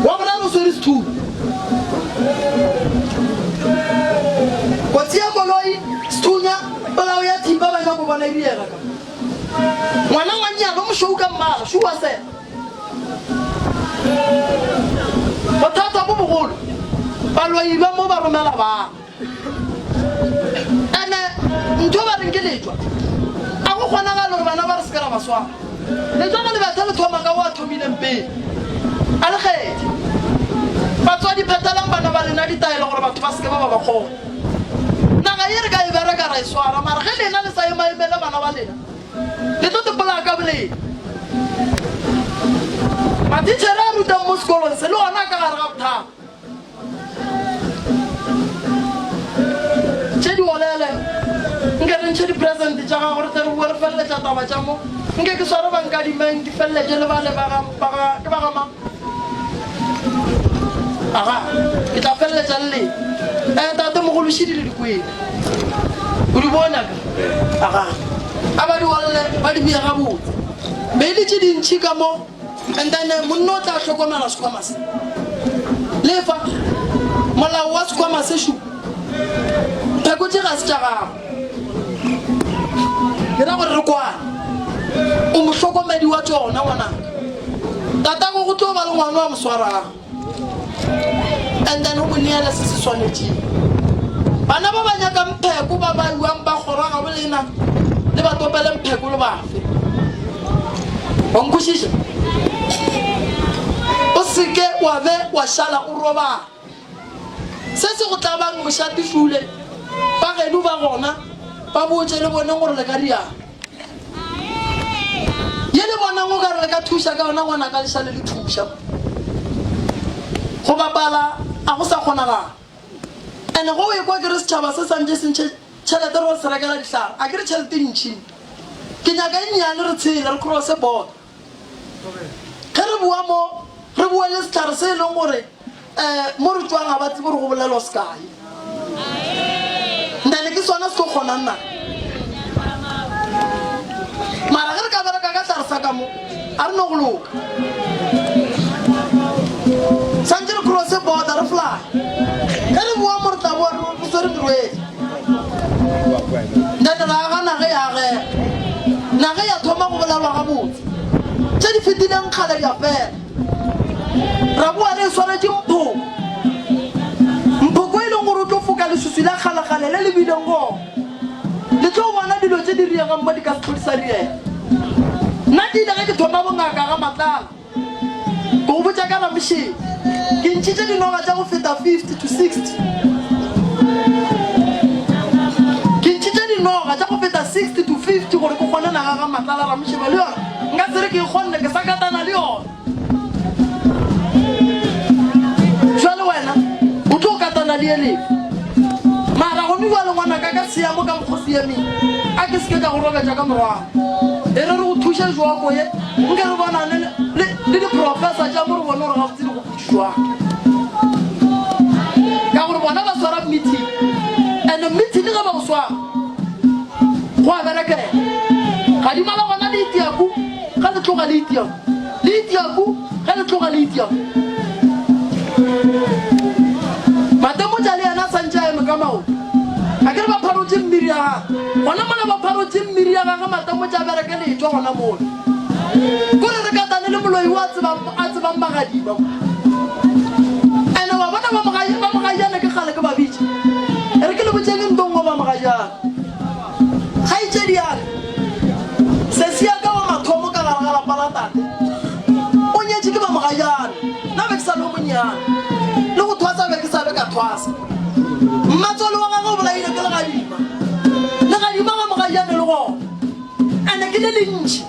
wa bona no swere stu kotsi ya boloi stunya balao ya timba ba go bona iriela ka ngwana ngwanya go moshouka mmala shuwa se botata bo bogolo baloi ba mo ba romela ba ene ntho ba rengeletswa a go kgona ga lore bana ba re sekara baswa le tsona le batho le thoma ka wa thomileng pele a le kgethe batswadi phetalang bana ba lena ditaelo gore batho ba seke ba ba kgona naga ye re ka e bereka ra e swara mara ge lena le sa e maemele bana ba lena le tlo tepola ka boleng matitšhere a rutang mo sekolong se le ona ka gare ga bothata tše di olele nke re ntšhe di-presente tša gago re tle re bue re feleletša taba tša mo nke ke sware bankadimeng di feleletše le bale ke ba gama aga ke tla feleletša le lena tate mogološidi le dikwele o di bonaka aga a ba di olele ba di bea gabotse beile tše dintšhi ka mo and then monna o tla hlokomela sekwama se le fa molao wa sekwama se šupa pheko tše ga se tša gago ke ra gore re kwane o mohlokomedi wa tšona ngwanaka tatago go tlo ba le ngwana wa moswarago and then o mo neela se se swanetšeng bana ba ba nyakang pheko ba ba iwang ba kgoraga bolena le ba topele mpheko le bafe onkwešiša o seke wa be wa šala o robala se se go tla bang mošate fule ba geno ba gona ba botse le boneng gore le ka riana ye le bonang o ka re le ka thuša ka yona ngwana ka lešale le thuša go bapala a go sa kgonagala ande go e kwa ke re setšhaba se santse sentšhe tšhelete re go se rekela ditlhare a ke re tšhelete ntšhini ke nyaka e nnyane re tshela re crosse border ge re bua mo re bua le setlhare se e leng gore mo re tswang ga ba tsebe re go bolelwa sekae ndane ke sona se tlo kgona nna mara ge re ka bereka ka tlhare sa ka mo a re no go loka santse re crosse border re fly ge re bua mo re tla boa re swere dirwetse ndane raga nage ya thoma go bolelwa ga botse tše di fetileng kgale di apela ra boa re e swanetse mphoko e leng gore o tlo foka lesusi la kgalekgale le le bileng go le tlo bona dilo tse di riegang mo di ka se tlhodisa riena nna ke ile ge ke thoma bongaka ga matlala ko go botsa ka ramošeng ke ntšhitše dinoga tša go feta 50 to 60 ke ntšhitše dinoga tša go feta 60 to 50 gore ke kgone naga ga matlala ramošeba le yona nka se re ke kgonne ke sa katana le yona jwale wena o tlo katana le elefe mara go mewa le ngwana ka seamo ka mokgo siameng a ke seke ka go robetša ka morago e re go thuša jwako ye nke re bonane le diprofessor tša mo re bone gore ga botse di go putšwang ka gore bona ba swara meeting and meeting ge ba go swara go a berekela ga di mala gona le itiaku ga le tloga le itiaku ga le tloga le itiaku matemo tša le yena santse a eme ka mao a ke re ba pharotse mmiri ya gaga gona mona ba pharotse mmiri ya gaga matemo tša bereke letšwa gona mona kore re katane le moloi o a tsebang magadima ande wa bona ba mogajane ke kgale ke babitše re ke le botšeng ntongo ba mogajane ga itšedi yane se sia ka wa mathomo ka gare ga lapa la tate o nyetše ke ba mogajane nna be ke sa le monyane le go thwasa be ke sa be ka thwasa mmatsole wa gage o bolaile ke legadima ga mogajane le gona ande ke le lentšhi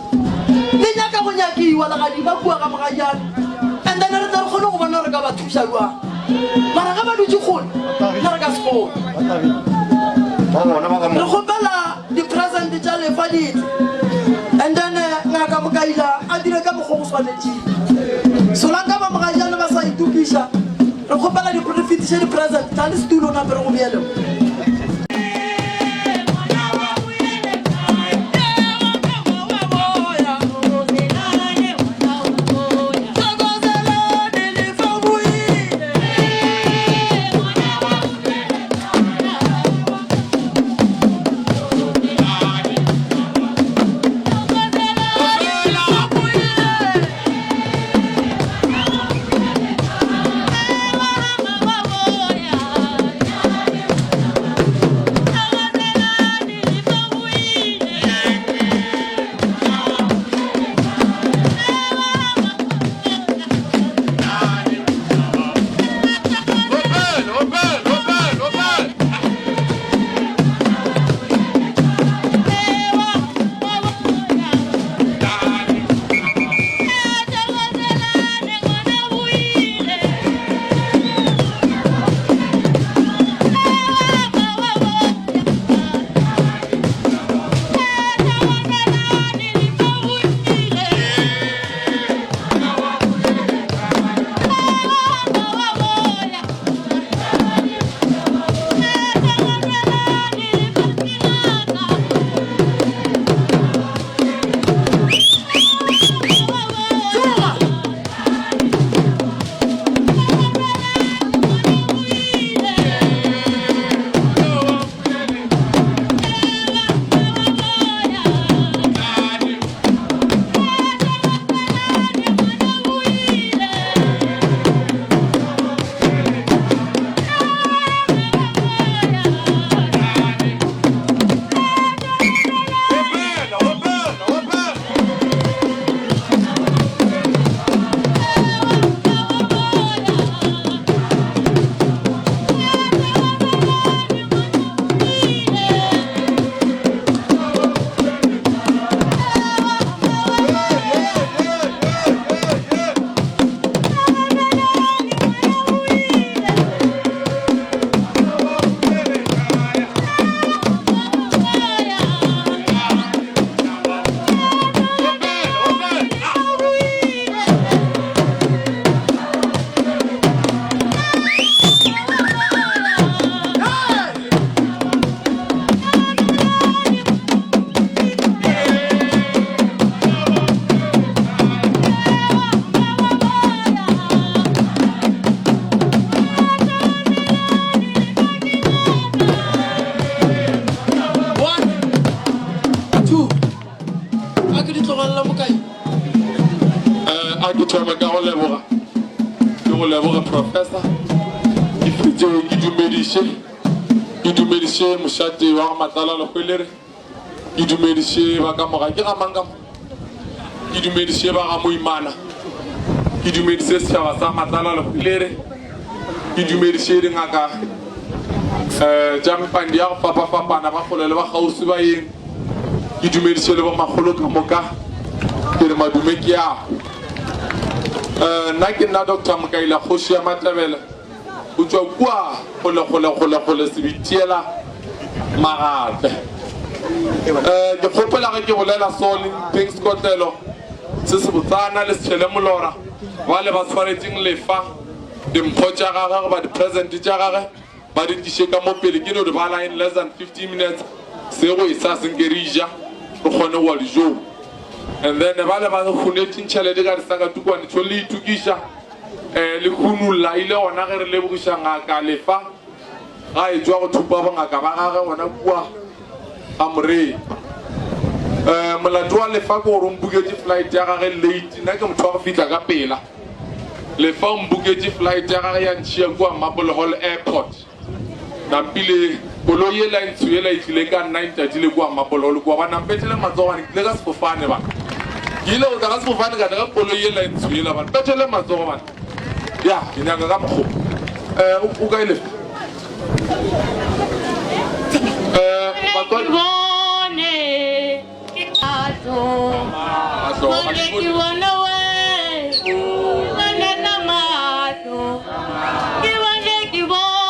le nyaka go nyaki wala ga di ba bua ga magajana and then re tla khona go bona re ka ba thusa jwa mara ga ba dutse khone re ka se go re khopela di present tsa le fadit and then ngaka mokaila a dire ka moggo go swanetse solanga ba magajana ba sa itukisha re khopela di profit tsa di present tsa le studio na pero go bielo idumedishe mošate wa matala lekgwelere idumedishe ba ka moga ke ga mangamo idumedishe ba ga moimana idumedishe setšhaba sa matala lekgwelere idumedishe dingaka tša mepandi ya go fapafapana ba kgole le ba kgausi ba yeng idumedishe le ba magolo ka moka ke re madume ke ago nna ke nna Dr. Mokaila kgoši ya Matlebele o tswa kua gole sebitiela magape ke kgopela ge ke bolela sole Pink Skotlelo se se botsana le setšhele molora ba le ba tshwaretseng lefa dimpho tša gage ba di-present tša gage ba di tiše ka mo pele ke no di bala in less than 15 minutes se go isa senke re ija re kgone wa dijong and then ba le ba kgonetseng tšhelete ka disaka tukwane tso le itukiša le khunulla ile ona ge re lebogiša ngaka lefa ga e tswa go thupa bongaka ba gage gona kua ga morei molato wa lefa ke gore ombuketse flight ya gage late nna ke motho wa go fitlha ka pela lefa ombuketse flight ya gage ya ntšhia kua Mapologolo airport nampile koloi e la ntsho e la itlile ka 9:30 le kua Mapologolo kua ba nampetele matsogwane ke ile ka sefofane bana ke ile go tla ka sefofane ka tla ka koloi e la ntsho e la bana petele matsogo bana ya ke nyaka ka mokgo o ka ile batswadi mahlo ga di bone.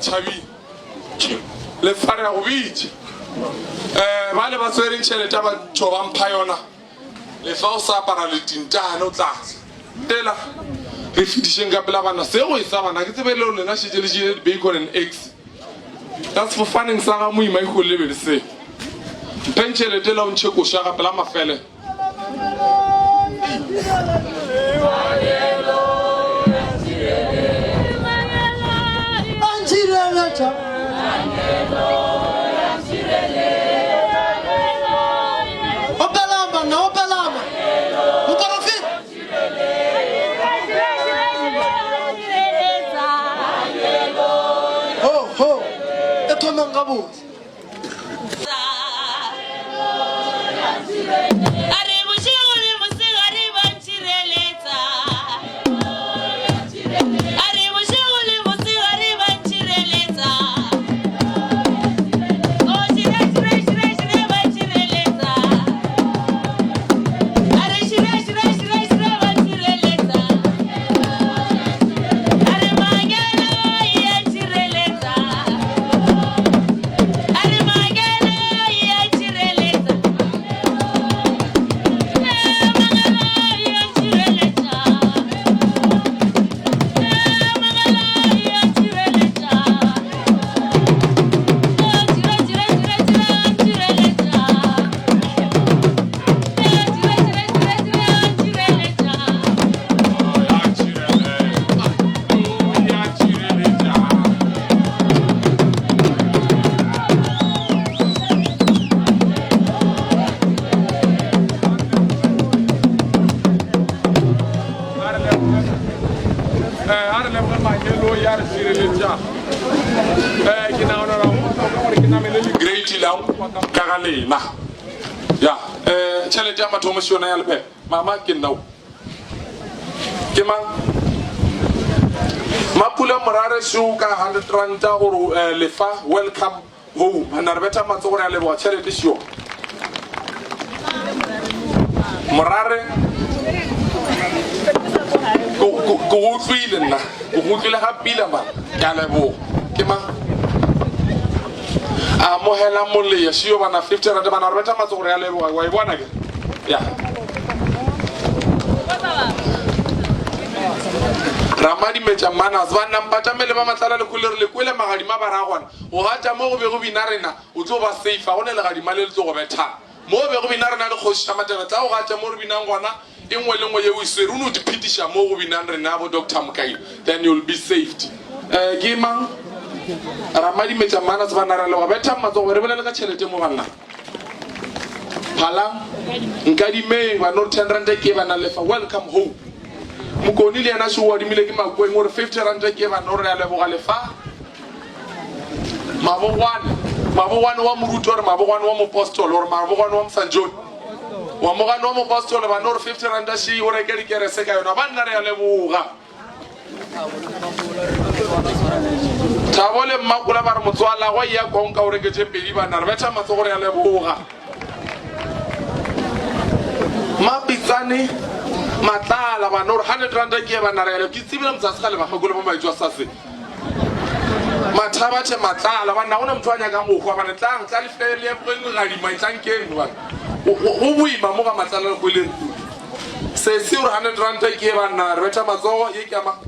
Chabi. Le fare go bitse. Ba le ba tswereng tšhelete ba tšobang phayona. Le fa o sa apara le tintane o tlatse. Tela re fetišeng ka pela bana se go e sa bana ke tsebe le lena šetse le jele bacon and eggs. That's for fanning sa ga moima go lebele se. Pentšhelete la o ntšhe koša ga pela mafele. Great lao kagalena. Ya, tšhelete ya mathomo se yona ya lepe. Mama ke nna. Ke mang? Mapula morare shu ka 100 rand go lefa welcome home. Ana re beta matso gore a leboa tšhelete seo. Morare go utlwile nna. Go utlwile ga pila ma. Ka leboa. Ke mang? Mohela moleya seo bana 50 rand bana re beta matso gore a leboa wa e bona ke. Ya. Ramadi mecha mana zwana mpata mele ba matlala le kulere le kwele magadi ma baragwana o gata mo go be go bina rena o tlo ba safe ga one le gadi ma le tlo go betha mo be go bina rena le khoshita matela tla o gata mo re binang gona engwe le ngwe ye o isere uno dipitisha mo go binang rena bo Dr. Mkai then you'll be saved ke mang Ramadi mecha mana zwana re le go betha matso re bele ka tšhelete mo bana phala nkadime ba no 10 rand ke bana lefa welcome home Mukoni le ana sho wa dimile ke makweng gore 50 rand ke ba no re a leboga lefa mabogwane wa moruto re mabogwane wa mopostolo re mabogwane wa msanjoni wa mogane wa mopostolo ba no re 50 rand shi o re ke dikere se ka yona ba nna re a leboga Tabole makula ba re motswala go ya konka o re ke je pedi ba na re betha matso gore a leboga Mapitsane Matala ba no 100 rand ke ba na re ke tsibile mtsatsi ga le ba gakole mo maitswa sase Mathaba tse matala ba na ona motho a nyaka go kwa ba ne tlang tla le fele le go ga di maitsang ke no ba o buima mo ga matlala le go le se se 100 rand ke ba na re betha matsogo e ke ama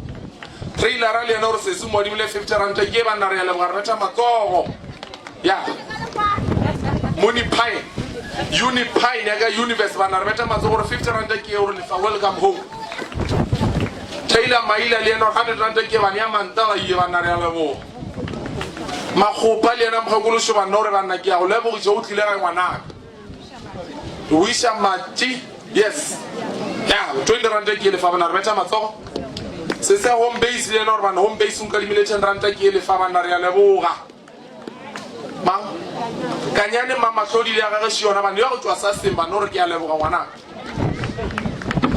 trailer a le no re se se mo di le 50 rand ke ba na re le ga re betha matsogo ya money pie Unipine yaga universe bana re beta matso gore 50 rand ke o re fa welcome home Taylor Maila le no 100 rand ke bana ya manta ba ye bana re a lebo Makgopa le na mkhagolo sho bana re bana ke a go lebo go tlile ga ngwana Wisha Mati yes ya 20 rand ke le fa bana re beta matso se se home base le no bana home base un ka dimile 10 rand ke le fa bana re a leboga mang Kanyane mama tlodi ya ga shiona ba yo go tswa sa semba no re ke a leboga ngwana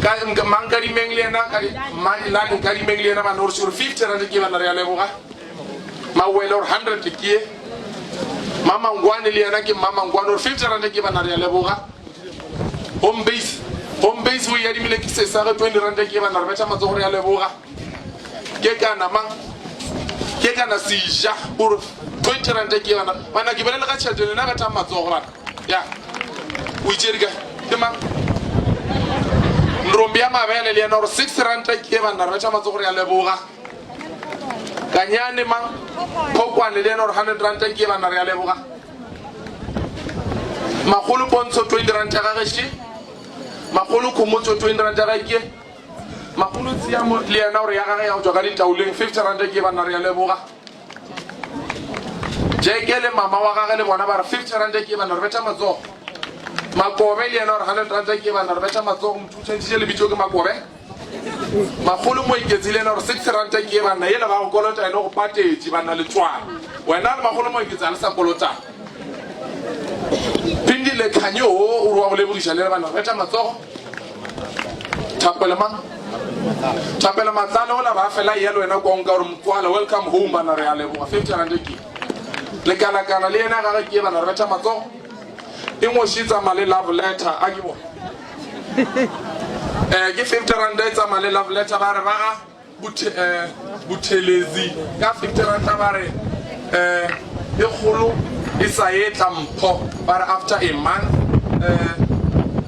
ka manga di mengle na ka mani la ka di mengle na ba no re 50 rand ke bana re a leboga ma wele 100 ke mama ngwane le yana ke mama ngwane 50 rand ke bana re a leboga home base we ya di mile ke se sa 20 rand ke bana re betha matso gore a leboga ke kana mang ke kana sija por 20 rand ke bana bana ke bana ka tšhelete na ka tama tsogo bana ya o itšerika ke mang nrombi ya mabele le yena gore 6 rand ke bana re betša matsogo re a leboga kanyane mang phokwane le yena gore 100 rand ke bana re a leboga magolo pontsho 20 rand ya gageše magolo khomotso 20 rand ya gake magolo tsiamo le yena gore ya gage ya go tswa ka ditaoleng 50 rand ke bana re a leboga jeke le mama wa gage le bona ba re 50 rand ke bana re betša matsogo makobe le yena gore 100 rand ke bana re betša matsogo mothušentšitše le bitšo ke makobe magolo mo iketse le yena gore 6 rand ke bana yele ba go kolota ene go patetše bana le tswana wena le magolo mo iketse a le sa kolotang pindile khanyo o re wa go lebogiša le bana re betša matsogo thapele mang thapele matlale o la ba fela yelo wena kwa nka gore mokwala welcome home bana re a leboga 50 rand ke lekalakala le yena gage ke bana re betša matsogo e ngwešitsa male love letter a ke bona ke 50 rand e tsa male love letter ba re baga buthelezi ka 50 rand ba re e kgolo e sa ye tla mpho ba re after a month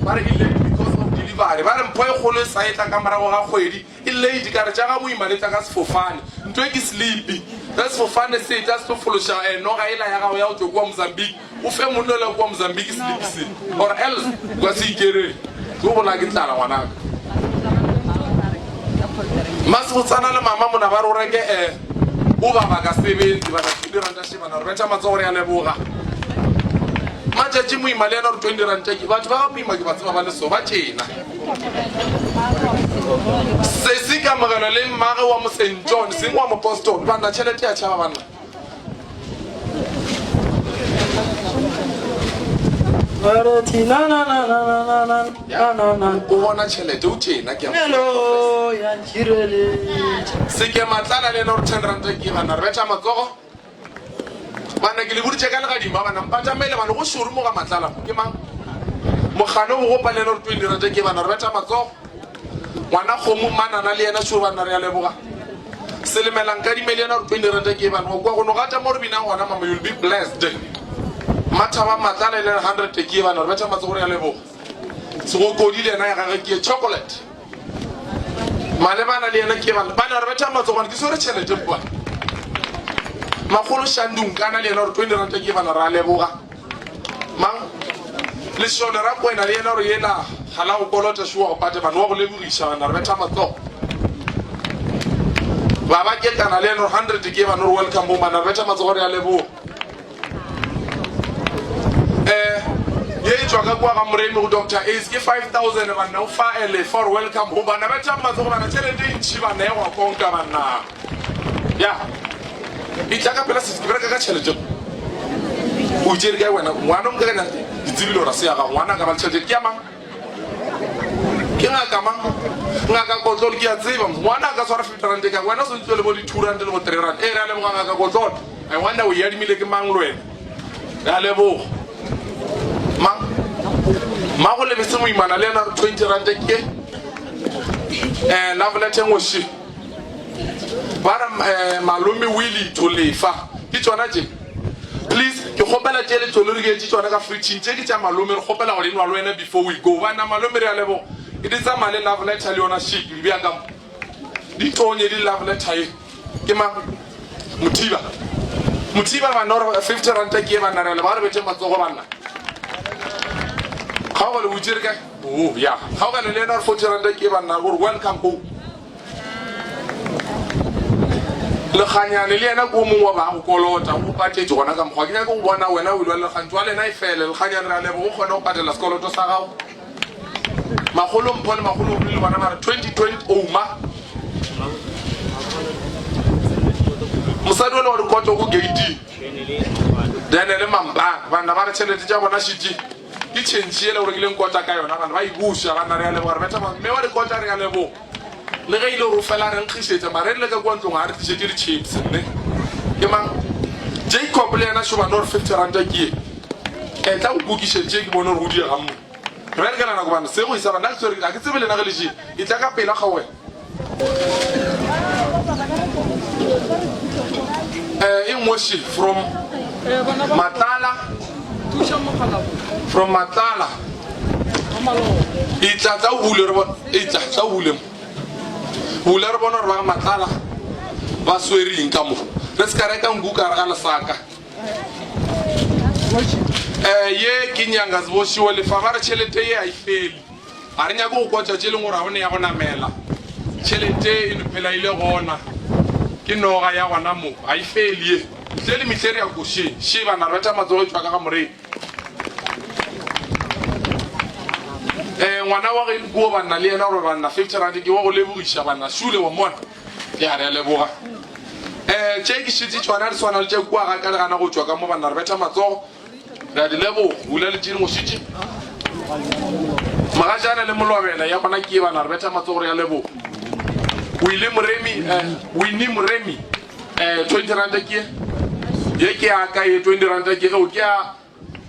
ba re ile because of delivery ba re mpho e kgolo e sa ye tla ka morago ga kgwedi e lady ka re tša ga moima le tla ka sefofane ntho e ke sleepy ka sefofane se tla se tlo fološa noga ela ya gago ya go tlo kwa Mozambique o fe monno le kwa Mozambique sleep se or else kwa se ikereng go bona ke tlala ngwanaka mas go tsana le mama mona ba re o reke o ba ba ka sebetsi ba ka 20 rand a shebana re betša matsogo re a leboga matšatši moima le yena gore 20 rand ke batho ba ba moima ke ba tseba ba le so ba tšena se se ka mogelo le mmage wa mo St John seng wa mopostol banna tšhelete ya tšhaba banna o bona tšhelete o tšena ke se ke matlala le ena gore 10 rand ke bana re betša matsogo bana ke le boditše ka legadima bana mpatamele bana go šoro mo ga matlala ke mang mogane o gopa le ena gore 20 rand ke bana re betša matsogo ngwana kgomo manana le yena šoro bana re a leboga selemelang ka dimele yena gore 20 rand ke bana go kwa go no gata mo re binang gona mama you'll be blessed mathaba matlala le 100 ke bana re betša matsogo re a leboga se go kodile yena ya gage ke chocolate malebana le yena ke bana re betša matsogo ke so re tšhelete bua magolo shandung kana le yena gore 20 rand ke bana re a leboga mang le šone ra kwena le yena gore yena hala go kolota šoa go pate bana wa go lebogiša bana re betša matsogo ba ba ketana le yena gore 100 ke bana gore welcome home bana re betša matsogo re a leboga ye e tswa ka kwa ga moremi go Dr. Ace ke 5,000 bana o faele for welcome home bana betša matsogo bana tšhelete e ntšhi bana e go konka bana ya e tla ka pela se ke bereka ka tšhelete o itšere kae wena ngwana o nkakanya ditsebile ora se ya gago ngwana ka ba le tšhelete ke ya mang ke ngaka mang ngaka kotlolo ke a tseba ngwana a ka swara 50 rand ka wena o sentse le bo di 2 rand le bo 3 rand e re a leboga ngaka kotlolo I wonder o yadimile ke mang le wena re a leboga mang ma go lebese moimana le yena 20 rand ke love letter ngweši ba re malome Willie to lefa ke tsona tše please ke kgopela tše le tsolo re ke tše tsona ka fridging tše ke tša malome re kgopela gore enwa le wena before we go bana malome re a leboga e di tsamaya le love letter le yona shik le bja ka di tonye di love letter e ke ma mothiba bana gore 50 rand ke bana re le ba re betše matsogo bana ga go le botšere kae o ya ga go le yena gore 40 rand ke bana gore welcome home le khanyane le yena ko mongwe ba go kolota go patetse gona ka mokgwa ke nyaka go bona wena o ilwa le khantse wa lena e fele le khanyane ra le go kgona go patela sekoloto sa gago magolo mpho le magolo le bana ba 2020 oma mosadi o le wa dikoto go gate then le mamba bana ba re tšhelete tša bona shiti ke tšhentšhiele gore ke leng kota ka yona bana ba e buša bana re a leboga re betša mme wa dikota re a leboga le ge ile go fela re nkgišetša mare le ka kwa ntlong ga re tlišetse di-chips nne ke mang Jacob le yena šobane gore 50 rand ke e tla go kukišetše ke bone gore go diega mo re re ka nako bana se go isa bana a ke tsebe lena ge leše e tla ka pela ga wena in worship from Matala. From Matala. It's a Wulem. Wulerbonor Matala. Basweri in Kamu. Let's correct and Gukar Saka. Ye Kinyangas was you will favor Chelete. I fail. Arinago got a Chilumura on Mela. Chelete in Pelailona. Kino Ayawanamu. I fail ye. Tell me, Teria Kushi, Shiva, Narata Mazo, Pagamre. One hour in Govan, Naliana, and 50 and you all live with Shabana, Shule or one. Yara Leboa. Check City to another one, I'll check Guacana, Chogamo, and Narata Mazo. That the level will let you know. Mahajana Lemulove, and Yamana Kiva, and Narata Mazoria level. William Remy, 20 Randaki. Yeke Akai 20 Randaki, Okia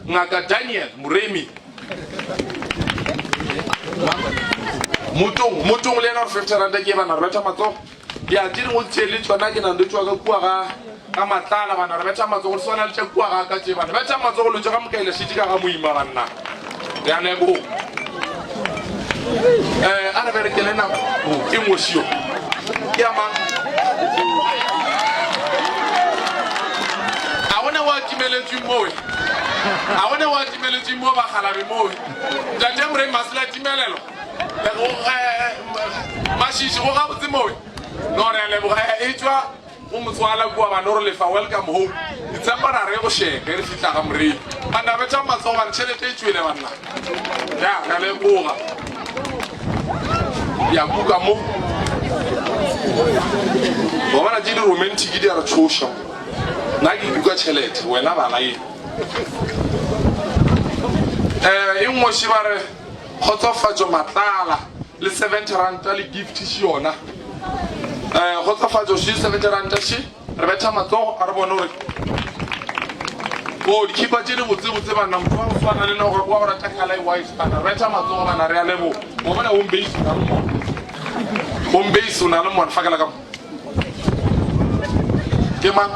Naka Daniel Muremi. Mutung Lena 50 Randaki and Arveta Mato. Yeah, didn't want to tell you to Nagin and the Chuagua, Amatala and Arveta Mato, so I'll check Quaga, and Veta Mato, Jamka, the city of Marana. They are never. Anna Kelena, it was you. Yeah, man. I wonder what you melody more. I wonder what you melody more about Halabimo. The Demre must let you mellow. Mashish will have the more. Not a level. Etua, Umuswala Guavanor, if I welcome home. It's a Ricochet, very fit. I'm read. And I bet I'm so and celebrate with them. Yeah, Kaleboa. Yakugamo. Wamana jini romantic idi arachosha. Nagi yuga chelet wena balai. Ingo shibare hotofa jo matala le 70 ranta le gift shiona. Hotofa jo shi 70 ranta shi rebeta mato arbonore. Oh, kipa jini buti bana mtu mfana le no kwa rataka lai wife bana rebeta mato bana realebo. Wamana umbeisi na mo. Umbeisi na mo nfakala kam. Kema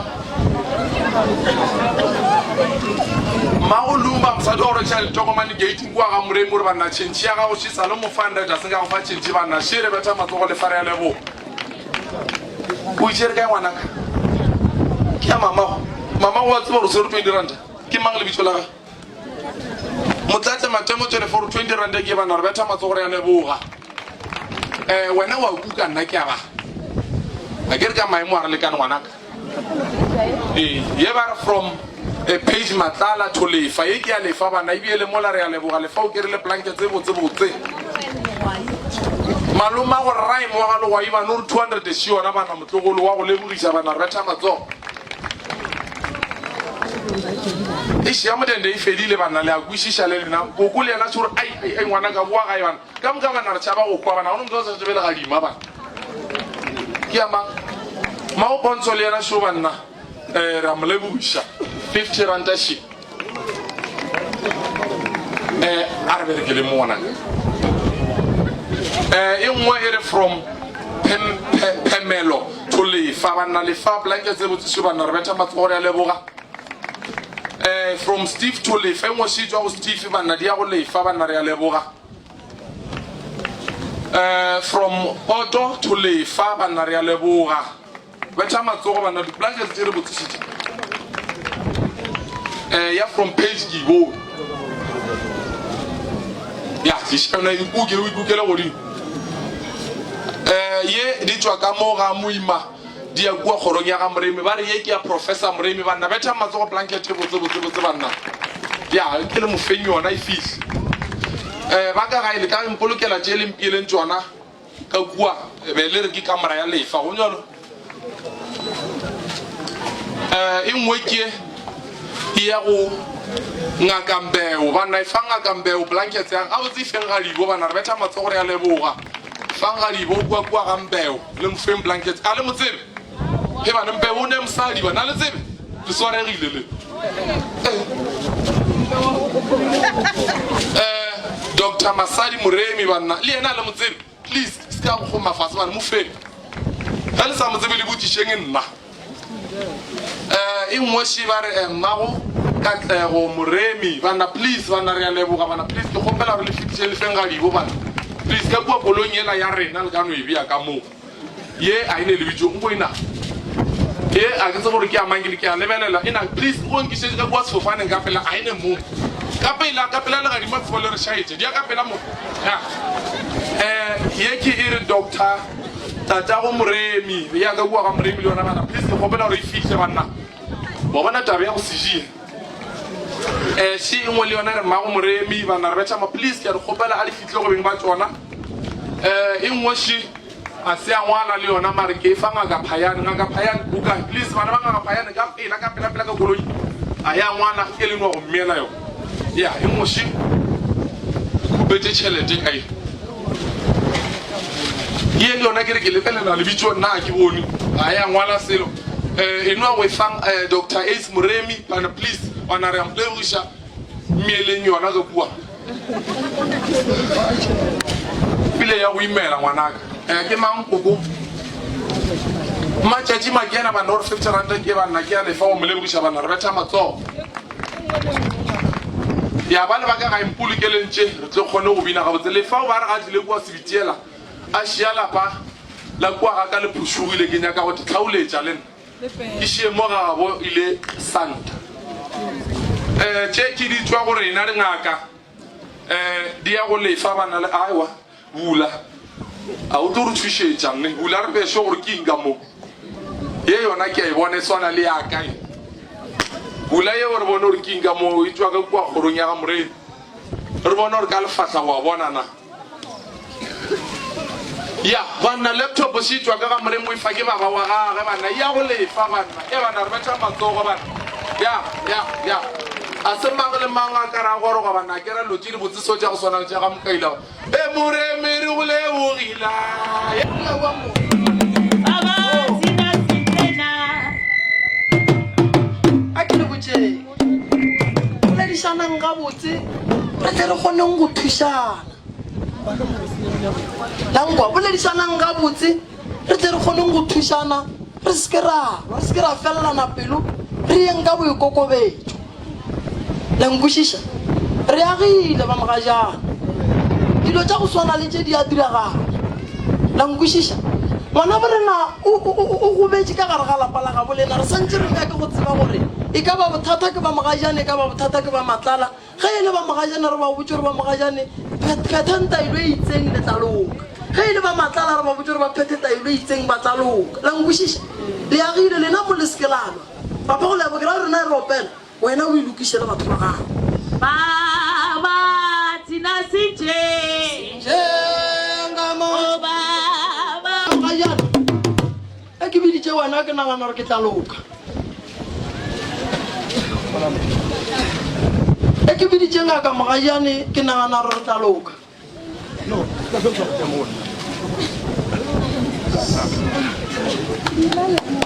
Maulumba Sadoro Chal Tokomani Gating Guamure Murana Chinchia, she Salomo Fanda, Jasinga Fachin Chivana, she Rebeta Mato de Faralevo. Which is Gawana Kiamama, Mama was also 20 rand. Kimangli Bichola Mutata Matemo for 20 rand given Rebeta Matora and Evoa. Whenever Kuka Nakava, I get my more like Wanak. Yever from a page Matala to Le Fayekia Le Faba Nabiele Molare Le Fogger Le Blanket Maluma or Rhyme Walo Ivan Nur 200 the show Naman to Levurisha Reta Mazo. This Yamadan de Fedilevan, Wishisha Lena, Gogulia Natural I Wanaga Waivan, come Governor Chaba or Quavan, those of the Maba. Yama Mau Bonsolena Shuvana. Ramlebusha 50 randashi Arbe Gilimona in way from Pemelo to leave Favana Lifa blankets able to Suban Rebeta Matoria Leboga from Steve to leave and was she was Steve and Nadia Ole Favanaria Leboga from Otto to leave Favanaria Leboga. When I'm at home and the blankets terrible to city. Yeah, from page Givo. Yeah, this is a Google. Ye, did you a Gamora Muima, dear Guahoronia Amremi, Variakia, Professor Mremi, and the better Mazo blanket table to Savannah. Yeah, I'll kill him for you on I feast. Bagarai, the Kang Puluka, Jelim Pilen Joanna, Kagua, a little camera, I found. In Wiki, here, Nagambe, one night Fangagambe, blankets, and I was if Haribo and Arbeta Matoria Leboa, Fangaribo, Guambe, Lumfim blankets, Alamuzim, him and Bewunem Sadi, and Alazim, the Sora Lily. Dr. Masadi Muremi, Liana Lamuzim, please, scout for my first one, Mufe. Tell some of the Buti Shengen. ingwe shi ba re mmago Katlego Moremi bana please bana re a leboga bana please ke gopela re le fitse le feng ga dibo bana please ka bua kolong ela ya rena le ka no e bia ka mo ye a ine le bitso ngo ina ye a ke tse gore ke a mangile ke a lebelela ina please go nkise ka bua sefofane ka pela a ine mo ka pela le ga di mafole re shaitse dia ka pela mo ya ye ke ire doctor tata go Moremi ya ka bua ga Moremi le yona bana please ke gopela re fihle bana bo bona tabe ya go sejile she ingwe le yona re mmago Moremi bana re betša ma please ke a re kgopela a le fihle go beng ba tsona ingwe she a se a ngwala le yona mare ke fa ngaka phayane buka please bana ba ngaka phayane ka pela ka koloi a ya ngwana ke le no go mmela yo ya ingwe she go betse tšhelete ai ye le yona ke re ke lebelela le bitso nna ke bone a ya ngwala selo enwa we fang Dr. Ace Moremi bana please ona re amplewisha mieleng yona go bua pile ya go imela ngwanaka ke mang koko matšatši makena bana gore 50 rand ke bana ke a lefa go molebiša bana re betha matsogo ya ba le ba ka ga impolokelentše re tle kgone go bina gabotse lefa o ba re ga tlile kua sebitiela a šia lapa la kua ga ka le phušogile ke nyaka go tlhaoletša le nna ke šie mo gabo ile santa tše ke di tswa gore ena re ngaka di ya go lefa bana le aiwa bula a o tlo re thušetša nne bula re bešo gore ke inka mo ye yona ke a e bone swana le yakae bula ye gore bone gore ke inka mo e tswa ka kua kgorong ya ga Moremi re bone gore ka lefatla go a bonana ya bana laptop se tswa ka ga Moremi o e fa ke baba wa gage bana ya go lefa bana bana re betša matsogo bana ya a se mang le mang a ka ra goroga bana ke ra lotse di botsiso tša go swana tša ga Mokaila Moremi re go lebogila a ke le botse boledišanang gabotse re tle re kgoneng go thušana lankwa boledišanang gabotse re tle re kgoneng go thušana re se ke ra felelana pelo re yeng ka boikokobetšo lankwešiša re agile ba mogajana dilo tša go swana le tše di a diragala lankwešiša ngwana borena o gobetše ka gare ga lapa la gabo lena re santse re nyake go tseba gore e ka ba bothata ke ba mogajane e ka ba bothata ke ba matlala ge e le ba mogajane re ba botse gore ba mogajane phetang tailo e itseng le tlaloka ge e le ba matlala re ba botse gore ba phethe tailo e itseng ba tlaloka lankwešiša le agile lena mo le seke lalwa papa go lebokela rena e ropela wena o ilokiše le batho ba gago Baba tina sije e ke biditše wena ke nagana gore ke tlaloka e ke biditše ngaka mogajane ke nagana gore re tlaloka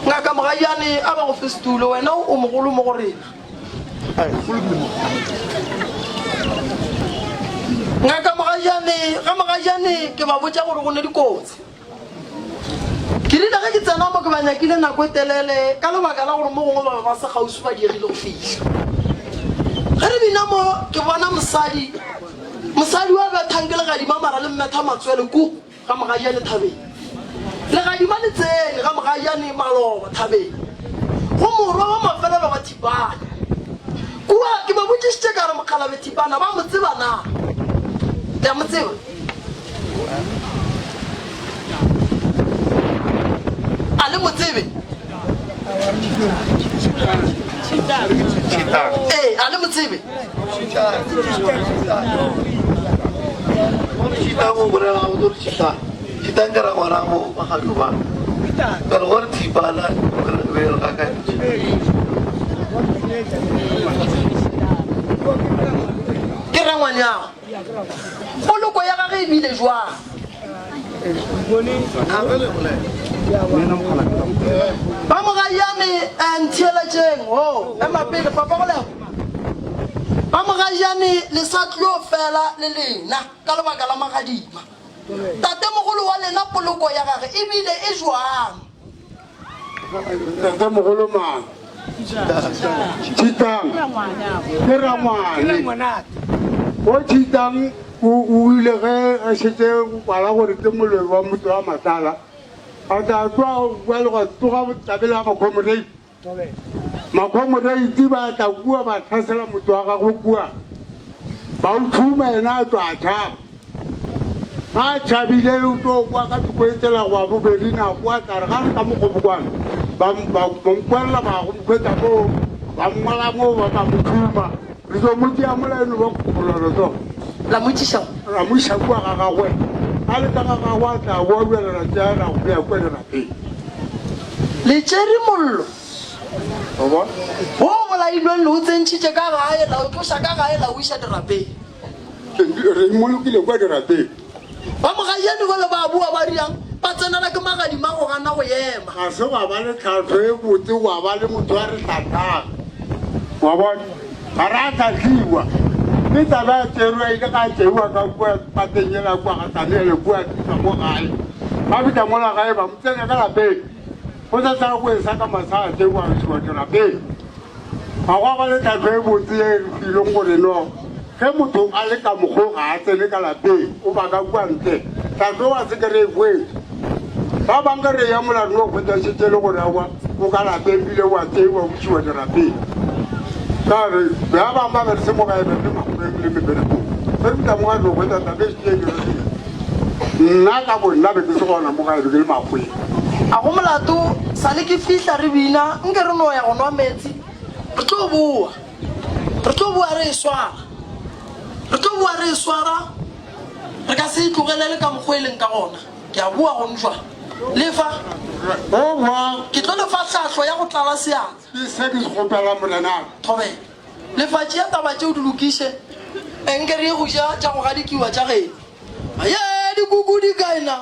ngaka mogajane a ba go fe setulo wena o mogolo mo go rena ngaka mogajane ke ba botša gore go ne dikotsi ke rile ge ke tsena mo ke ba nyakile nako e telele ka lebaka la gore mo gongwe ba se gausi ba diegile go fitlha ge re bina mo ke bona mosadi wa bethang ke legadima mara le mmetha matswele ko ga mogajane thabeng legadima le tsene ga mogajane maloba thabeng go morwa wa mafelelo wa thipana kua ke ba botsisitše ka re mokgalabe thipana ba mo tseba na ya mo tseba a le mo tsebe a le mo tsebe Chitangara waramo makaluba. Pero war tibala wel kakan. ke rangwane yago poloko ya gage e bile jwang ba mogajane ntheeletšeng o emapele papa go lego ba mogajane le sa tlo fela le lena ka lebaka la magadima tate mogolo wa lena poloko ya gage ebile e jwang Tata mogolo mang Chitang ke Rangwane o Chitang o ile ge a setse bala gore ke moloi wa motho wa Matala a tla tswa wa le go tsoga tabela makhomorei di ba tla bua ba tlhasela motho wa gago bua ba o thuma ena a tswa a thaba a thabile o tlo kwa ka tikoetela go a bobedi nako a tla re ga re ka mokgobokwane ba mokwalela ba go mokgwetsa moo ba mmala moo ba ba mothuma re tlo mo tia molaeno ba kgololo tso la moisa bua ga gagwe a le ka ga gagwe a tla boa buelela tseana go ya kwenela pele le tšere mollo o bona o bolailweng le o tsentšhitše ka gae la o tloša ka gae la o iša dirapeng re molokile kwa dirapeng ba mogajane gole ba bua ba riang ba tsenela ke magadima go gana go ema ga se wa ba le tlhatlho e botse wa ba le motho a re tlatang wa bona ga re a tlatliwa ke taba ya tserwa ile ka tseiwa ka kua pateng ela kua ga tsanele kua tisa mo gae ba fita mola gae ba mo tsenya ka lapeng go sa tsaya go esa ka masa a tseiwa a isiwa dirapeng ga go ba le tlhatlho e botse e re fileng gore no ge motho a le ka mokgo ga a tsene ka lapeng o ba ka kua ntle tlhatlho wa se kere e kwetse ba bangwe re ya molano o kgwetšašetse le gore awa o ka lapeng bile wa tseiwa o isiwa dirapeng kare be a bangwe ba bere se mo gae bere makgobeng le meberekong re bita mo gae re kgwetsa tabe se ke dirasile nna ka bonna be ke se gona mo gae be ke le makgweng a go molato sa le ke fihla re bina nke re no ya go nwa metsi re tlo bua re e swara re ka se itlogelele ka mokgwa e leng ka gona ke a bua go ntšwa lefa ke tlo lefa tlhatlho ya go tlala seatla ke se ke se kgopela morenana thobela lefa tšea taba tšeo di lokiše enke re ye go ja tša go gadikiwa tša geno aye dikuku di kaena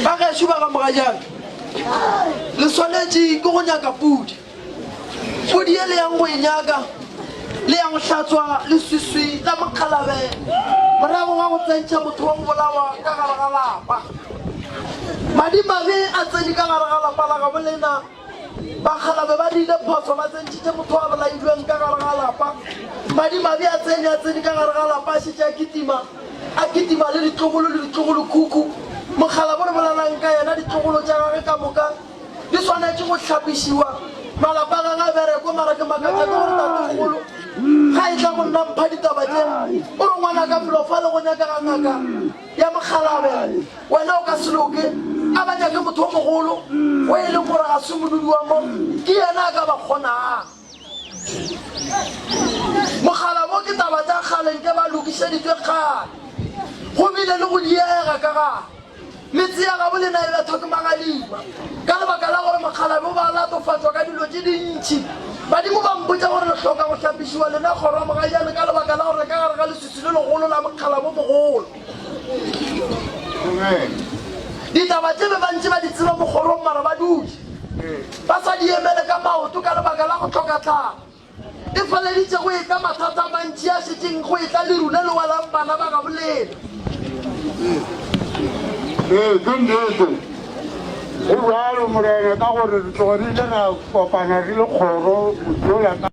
ba gešo ba ga mogajana le swanetše ke go nyaka pudi pudi ye le yang go e nyaka le yang go hlatswa le swiswi la mokgalabe morago ga go tsentšha motho wa go bolawa ka gare ga lapa madimabe a tsene ka gare ga lapa la ga bolena bakgalabe ba dile phoso ba tsentšhitše motho wa bolailweng ka gare ga lapa madimabe a tsene ka gare ga lapa a šetše a kitima le ditlogolo kuku mokgalabo re bolelang ka yena ditlogolo tša gage ka moka di swanetše go hlapišiwa malapa ga ga bereko mara ke makatša ka gore tategolo ga e tla go nna mpha ditaba tše o re ngwana ka felofa le go nyaka ga ngaka ya mokgalabe wena o ka seloke a ba nyake motho o mogolo o e leng gore ga se modudi wa mo ke yena a ka ba kgonang mokgalabo ke taba tša kgaleng ke ba lokišeditšwe kgale go bile le go diega ka ga metsi ya gabo le na e betho ke magalima ka lebaka la gore mokgalabe o ba latofatswa ka dilo tše dintšhi badimo ba mpotsa gore le hloka go hlapišiwa lena kgoro mogajane ka lebaka la gore ka gare ga leswisi le legolo la mokgalabo mogolo ditaba tse be bantši ba di tseba mogorong mara ba dudi ba sa di emele ka maoto ka lebaka la go tlhoka tlhago e feleditše go e ka mathata mantši a šetšeng go e tla le runa le walang bana ba ga bolena ke nnete e jalo morena ka gore re tlogerile ra kopana re le kgoro mojola ka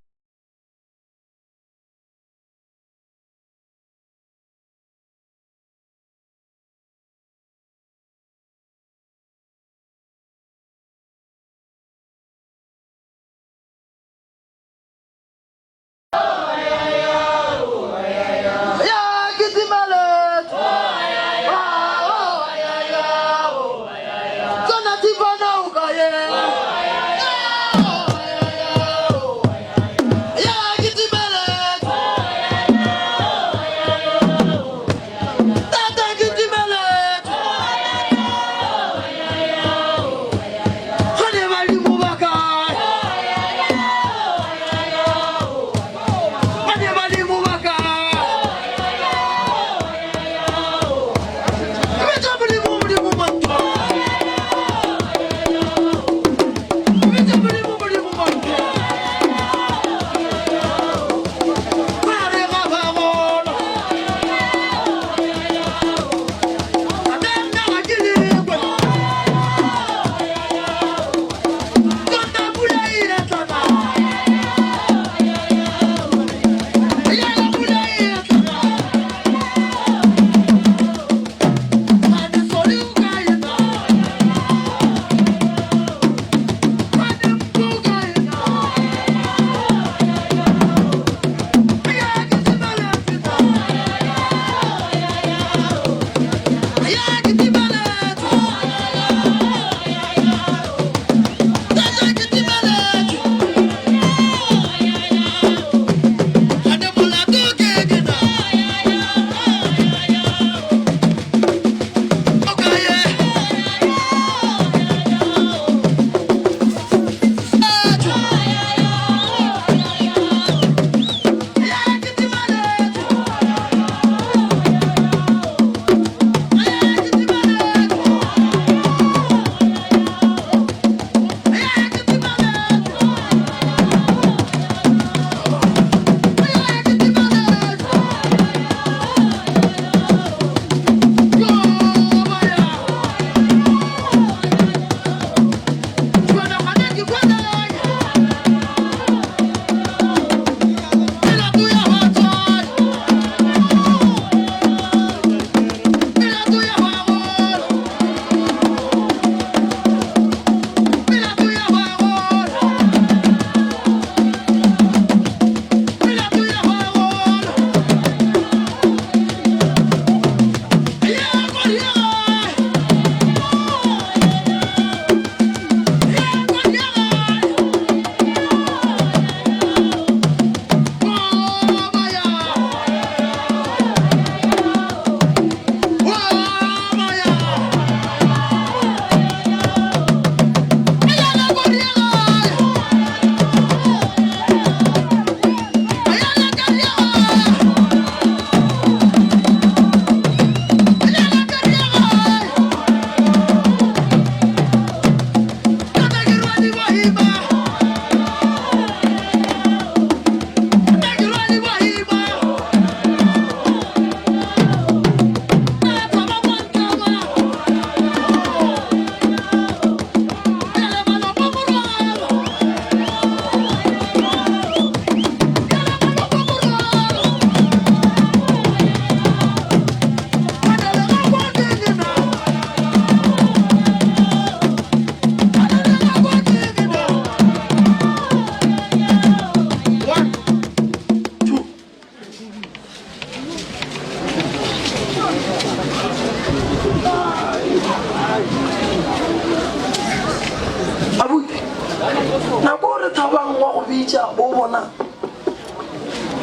bitša bo bona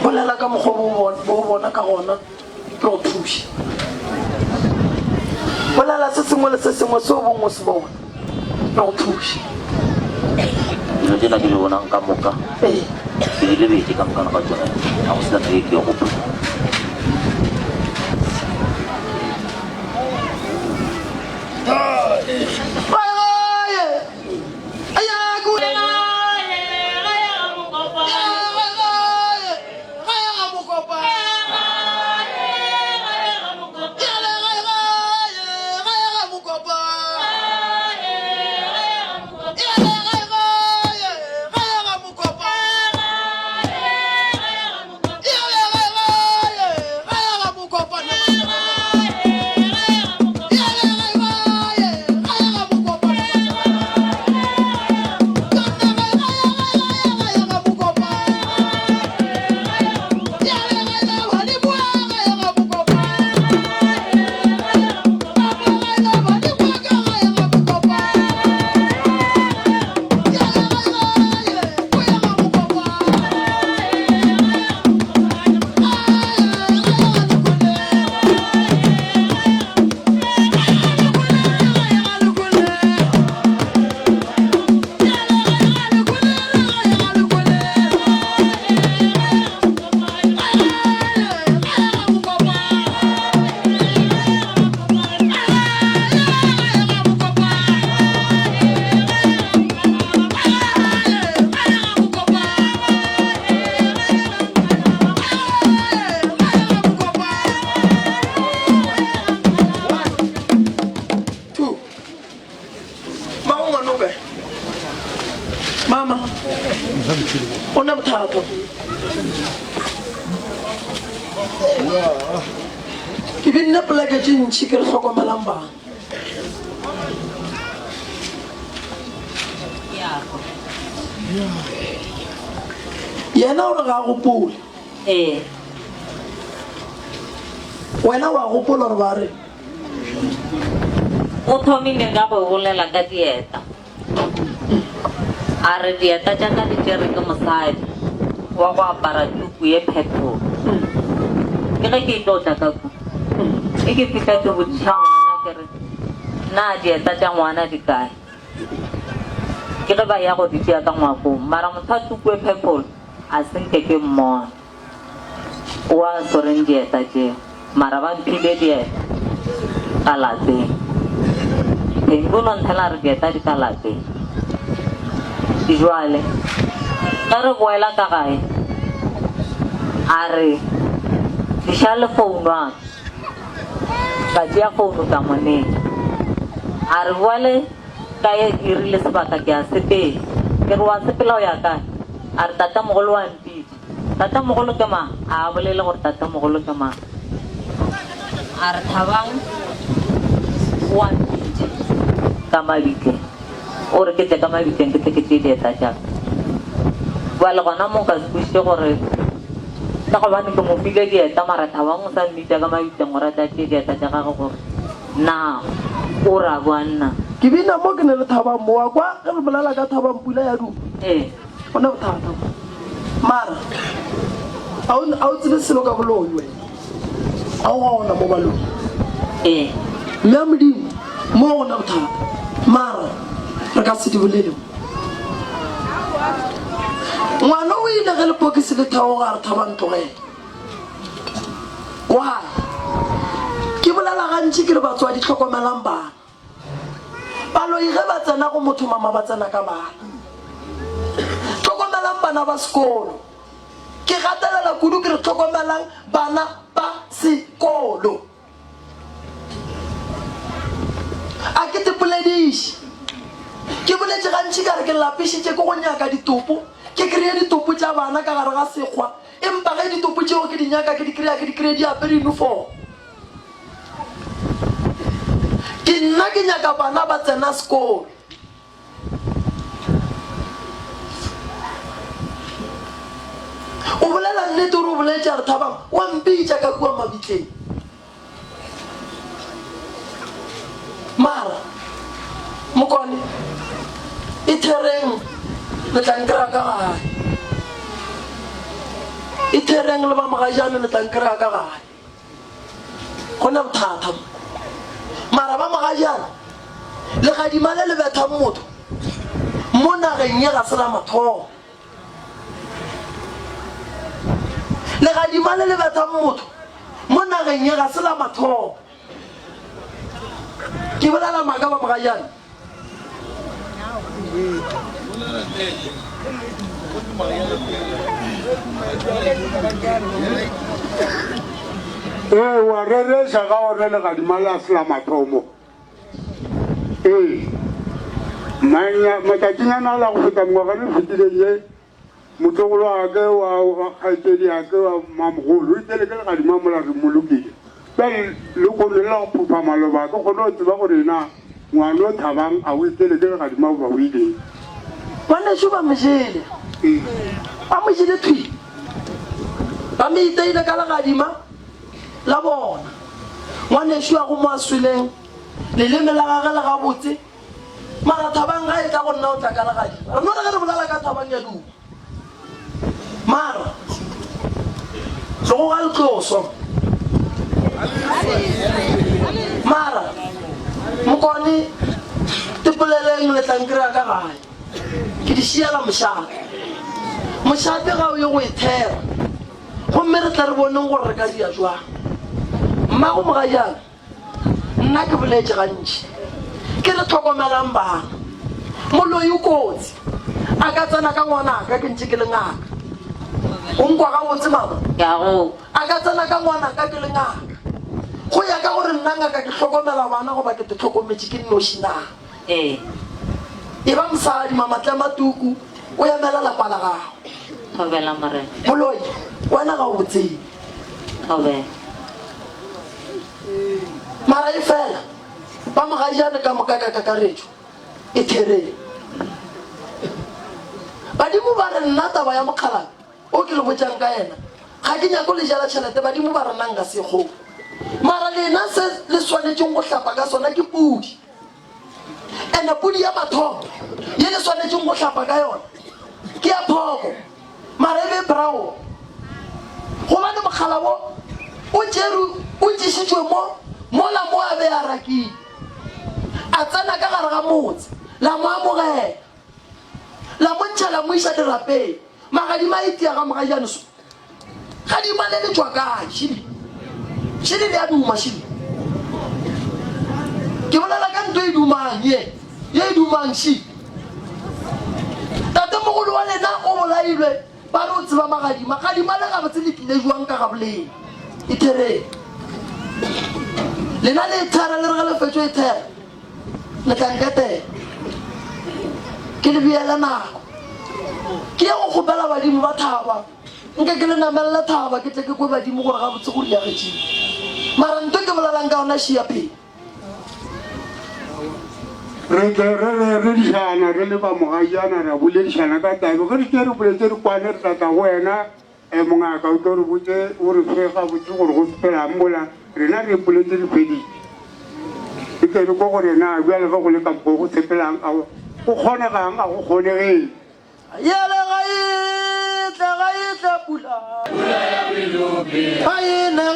bolela ka mokgwa bo bona ka gona re go thuša bolela se sengwe le se sengwe seo bongwe se bona re go thuša dilo tsena ke di bonang ka moka ke di lebetse ka mokana ka tsone ga go sena tse ke gopa Mama, ona bothata. Ke binne poleke tše ntšhi ke re hlokomelang bana. Yena o re ga a gopole. Wena wa gopola gore ba re? O thomile ka go bolela ka dieta. A re dieta jaaka di tšere ke mosadi wa go apara tuku ye phetolo. Ke ge ke tlo tla ka ku e ke fitlha ke botšiša ngwana ke re na dieta tša ngwana di kae ke ge ba ya go di tšea ka ngwakong mara motho a tuku e phetolo a senke ke mmona o a tshwereng dieta tšeo mara ba mphile dieta ka lapeng teng bo nonthela re dieta di ka lapeng jwale ge re boela ka gae a re diša le founu aka ka tšea founu ka moneng a re boale ka ye irile sebaka ke a sepela ke re wa sepela o ya kae a re tatamogolo wa mpitše tatamogolo ke mang a bolele gore tatamogolo ke mang a re Thabang wa mpitše ka mabitleng o re ke tle ka mabitleng ke tle ke tšee dieta jaaka boale gona mo ka sekwišitše gore ka gobane ke mo file dieta mara Thabang o sa mmitša ka mabitleng gore a tla tšee dieta tša gage gore na o ra boanna ke bina mo ke ne le Thabang mowa kwa ge re bolela ka Thabang pula ya duma go ne bothata mara a o tsebe selo ka boloi wena a o gaona mo baloi mme a modimo mo go ne bothata mara re ka se di bolele ngwana o ile ge lepokisi le thao ga re Thabang tlogela why ke bolela gantši ke re batswadi tlhokomelang bana baloi ge ba tsena go motho mama ba tsena ka bana tlhokomelang bana ba sekolo ke gatelela kudu ke re tlhokomelang bana ba sekolo a ke tepolediše ke boletše gantši ka re ke lapišitše ke go nyaka ditopo ke kry-e ditopo tša bana ka gare ga sekgwa empa ge ditopo tšeo ke di nyaka ke di kry-e di apere uniform ke nna ke nyaka bana ba tsena sekolo o bolela nnete ore o boletše a re Thabang wa mpitša ka kua mabitleng mara mokone e thereng le tlankera ka gae itereng le ba magajana le tankra ka gae gona bothata mara ba magajana le gadima le betha motho mo nageng ya ga sela mathogo le gadima le betha motho mo nageng ya ga sela mathogo ke bolela maaka ba magajana wa rereša ga o re le gadima la sela mathomo matšatšinyana la go feta ngwaga le fetileng ye motlogolo ake wa kgaetedi ake wa mamogolo itele ke le gadima mola re molokile pele le kgone la go phupha maloba ke kgone go tseba gore na ngwane o thabang a o itele ke le gadima ba o ileng baneso ba mejele ba mojele thwi ba me iteile ka legadima la bona ngwaneso ya go mo a sweleng leleme la gage le gabotse mara thabang ga e ka go nna o tla ka legadima re no re ge re bolela ka thabang ya duma mara tlogo ga letloso mara mokone tepoleleng letlankry-a ka gae ke di šiela mošate ga o ye go e thera gomme re tla re boneng gore re ka dia jwang mmago moga jana nna ke boletse gantši ke re tlhokomelang bana moloi o kotsi a ka tsena ka ngwanaka ke ntse ke le ngaka o nkwa ga botse mama a ka tsena ka ngwanaka ke le ngaka go ya ka gore nna ngaka ke tlhokomela bana goba ke te tlhokometse ke nnošinang e ba mosadi mamatla matuku o emela lapa la gago moloi wena ga o botseng mara e fela ba mogajane ka mokakakaretso e therele badimo ba re nna taba ya mokgalane o ke le botsang ka ena ga ke nyako le jala tšhelete badimo ba re nang ka sekgogo mara lena se le swanetseng go hlapa ka sona ke pudi ene pudi ya mathomo ye le swanetseng go hlapa ka yona ke ya phoko mara e be brao gobane mogala bo o tšešitšwe mola mo a be a rakile a tsena ka gare ga motse la mo amogela la mo ntšha la mo iša dirapeng magadima a itia ga mogajaneso gadima le le tswa kae šidi le a duma šidi ke bolela ka nto e dumang ye e dumang šidi tate mogolo wa lena o bolailwe ba re o tseba magadima gadima le gabotse le tlile jwang ka gaboleng e thereng lena le thera le re ge lefetso e thera le tlanketela ke le beela nako ke ye go kgopela badimo ba thaba nke ke le namelela thaba ke tle ke kwe badimo gore gabotse go riagetšeng mara nto ke bolelang ka ona šia pele re dišana re le ba mogajana ra boledišana ka tabe ge re ke re boletse re kwane re tlatla go wena mongaka o tlo re botse o re fe gabotse gore go sepelang mola rena re boletse di feditše e tle re ko gore na bjale ge go le kampo go tshepelang go kgonegang a go kgonegeng yele gaetle pula gaene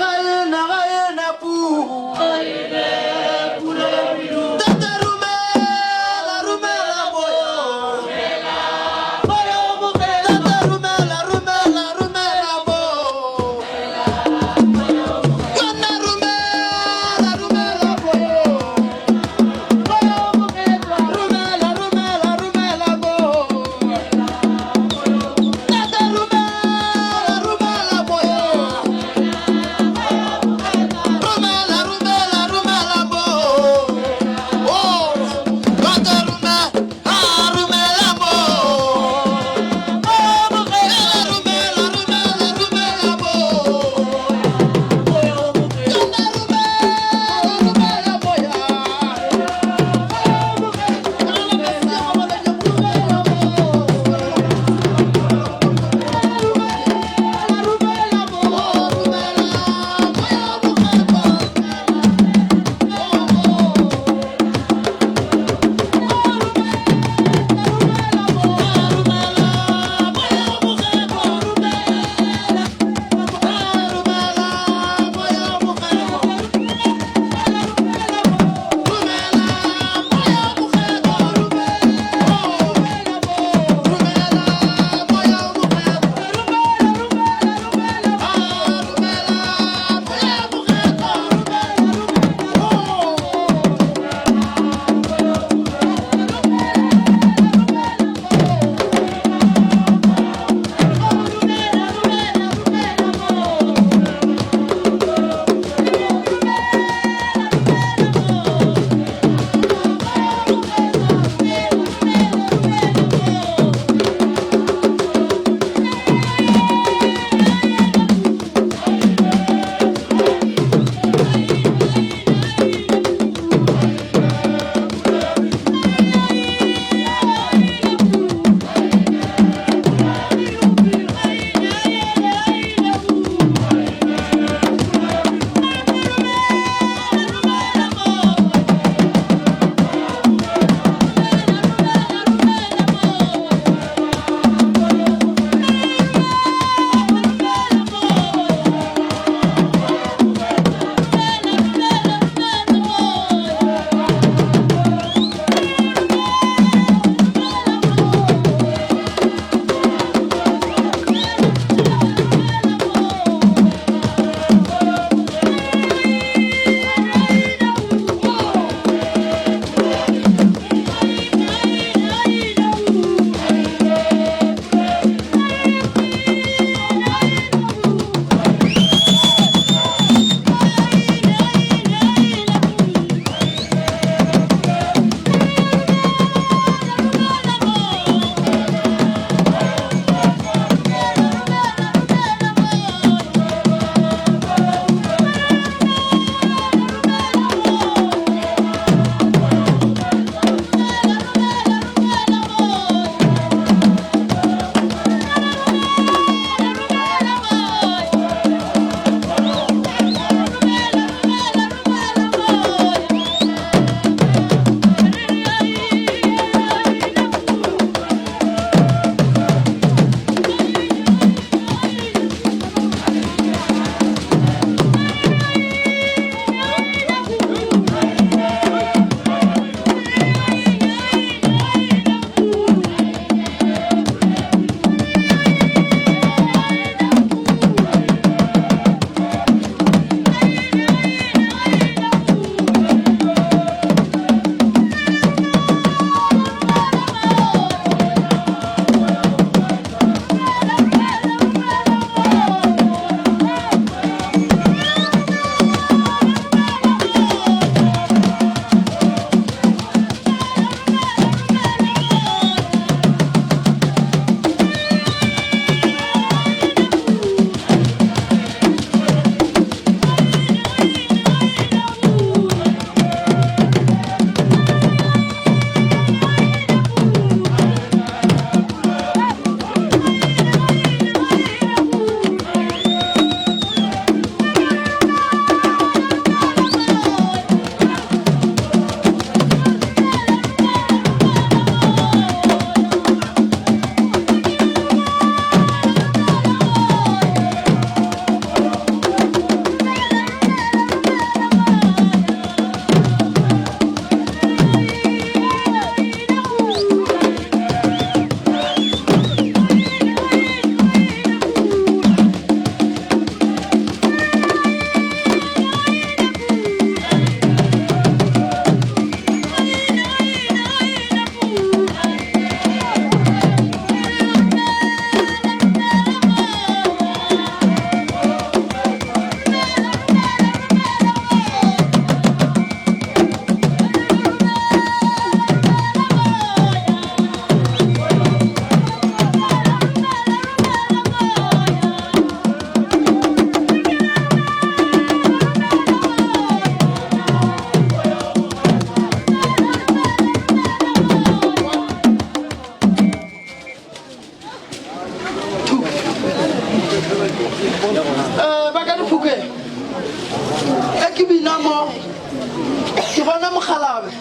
khalabe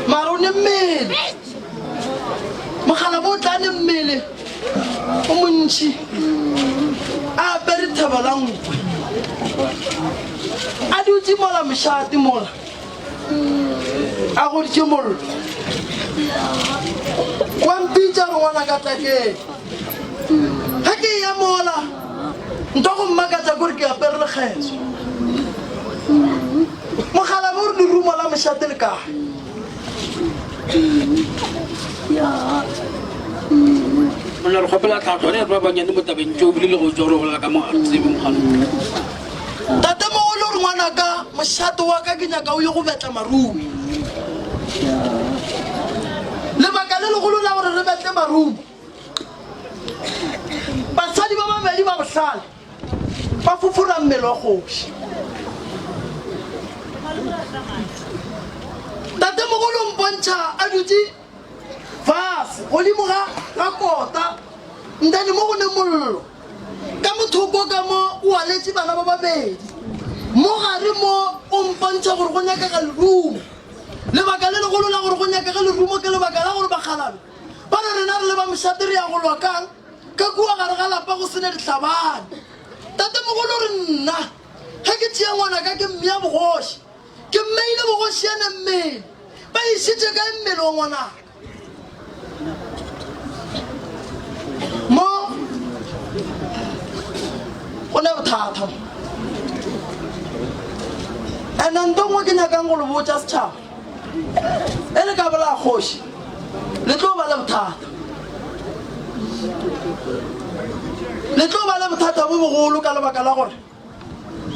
marone mmele mogala bo tla ne mmele o montši a apere thabalangwe a dutse mola mošate mola a goditše mollo wampitša re ngwana ka tlakeng ga ke ya mola nto go mmakatša kore ke apere lekgeso mogala bo re lerumo la mošate le kae mona re kgopela tlhatlho re ba banyane mo tabeng tšeo bile le go tswa gore go la ka mogatsebe mogalo tate mogolo re ngwanaka mošate wa ka ke nyaka o ye go betla marumi lebaka le legolo la gore re betle marumi basadi ba babedi ba bohlale ba fufura mmele wa kgoši tate mogolo mpontšha a dutse fase godimo ga kota ntane mo go ne mollo ka mothoko ka mo o aletse bana ba babedi mo gare mo o mpontšha gore go nyakega lerumo lebaka le legolo la gore go nyakega lerumo ke lebaka la gore bagalabe ba re rena re le ba mošate re ya go lwa kang ka kua gare ga lapa go sene ditlhabane tate mogolo re nna ga ke tšea ngwana ka ke mmea bogoši ke mmeile bogoši ene mmele ba išitše ka mmele wa ngwanaka mo go ne bothata ande nto ngwe ke nyakang go le botša setšhaba e le ka bola kgoši le tlo ba le bothata le tlo ba le bothata bo bogolo ka lebaka la gore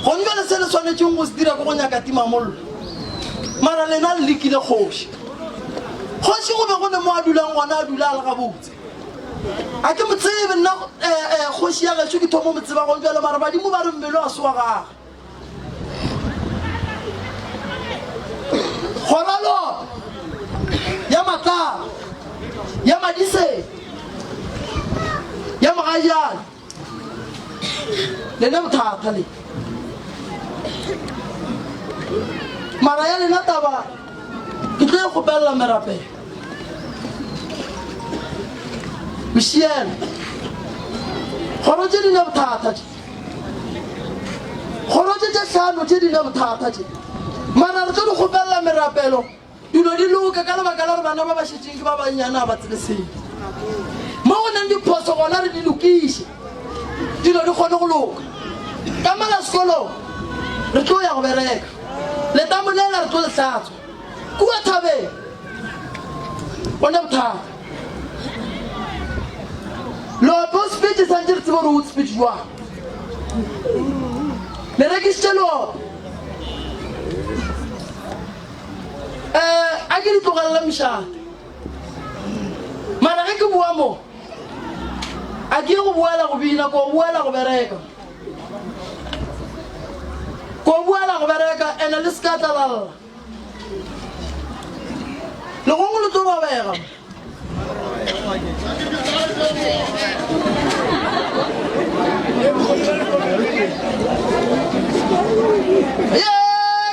go nka le se le swanetšeng go se dira ko go nyaka timamollo mara lena le lekile kgoši kgoši go be go ne mo a dulang ngwana a dula a le gabotse a ke motsebe nna kgoši ya gešo ke thomo motseba go bjale mara badimo ba re mmelo a sewa gage kgolalo ya matlala ya madise ya mogajane lena bothata le mara ya lena taba ke tlo e kgopelela merapelo bošiela kgoro tše di ne bothata tše kgoro tše tše hlano tše di ne bothata tše mara re tlo di kgopelela merapelo dilo di loka ka lebaka la gore bana ba ba šetšeng ke ba bannyana ba tsebe seng mo go neng diphoso gona re di lokiše dilo di kgone go loka ka mala sekolong re tlo ya go bereka letamolela re tlo le hlatswa kua thabeng o ne bothata lope o speech santse re tsebe gore o speech jwang le rekisitše lope a ke di tlogelela mošate mara ge ke bua mo a ke ye go boela go bina ko boela go bereka ene le se ka tlalalla legongwe le tlo robega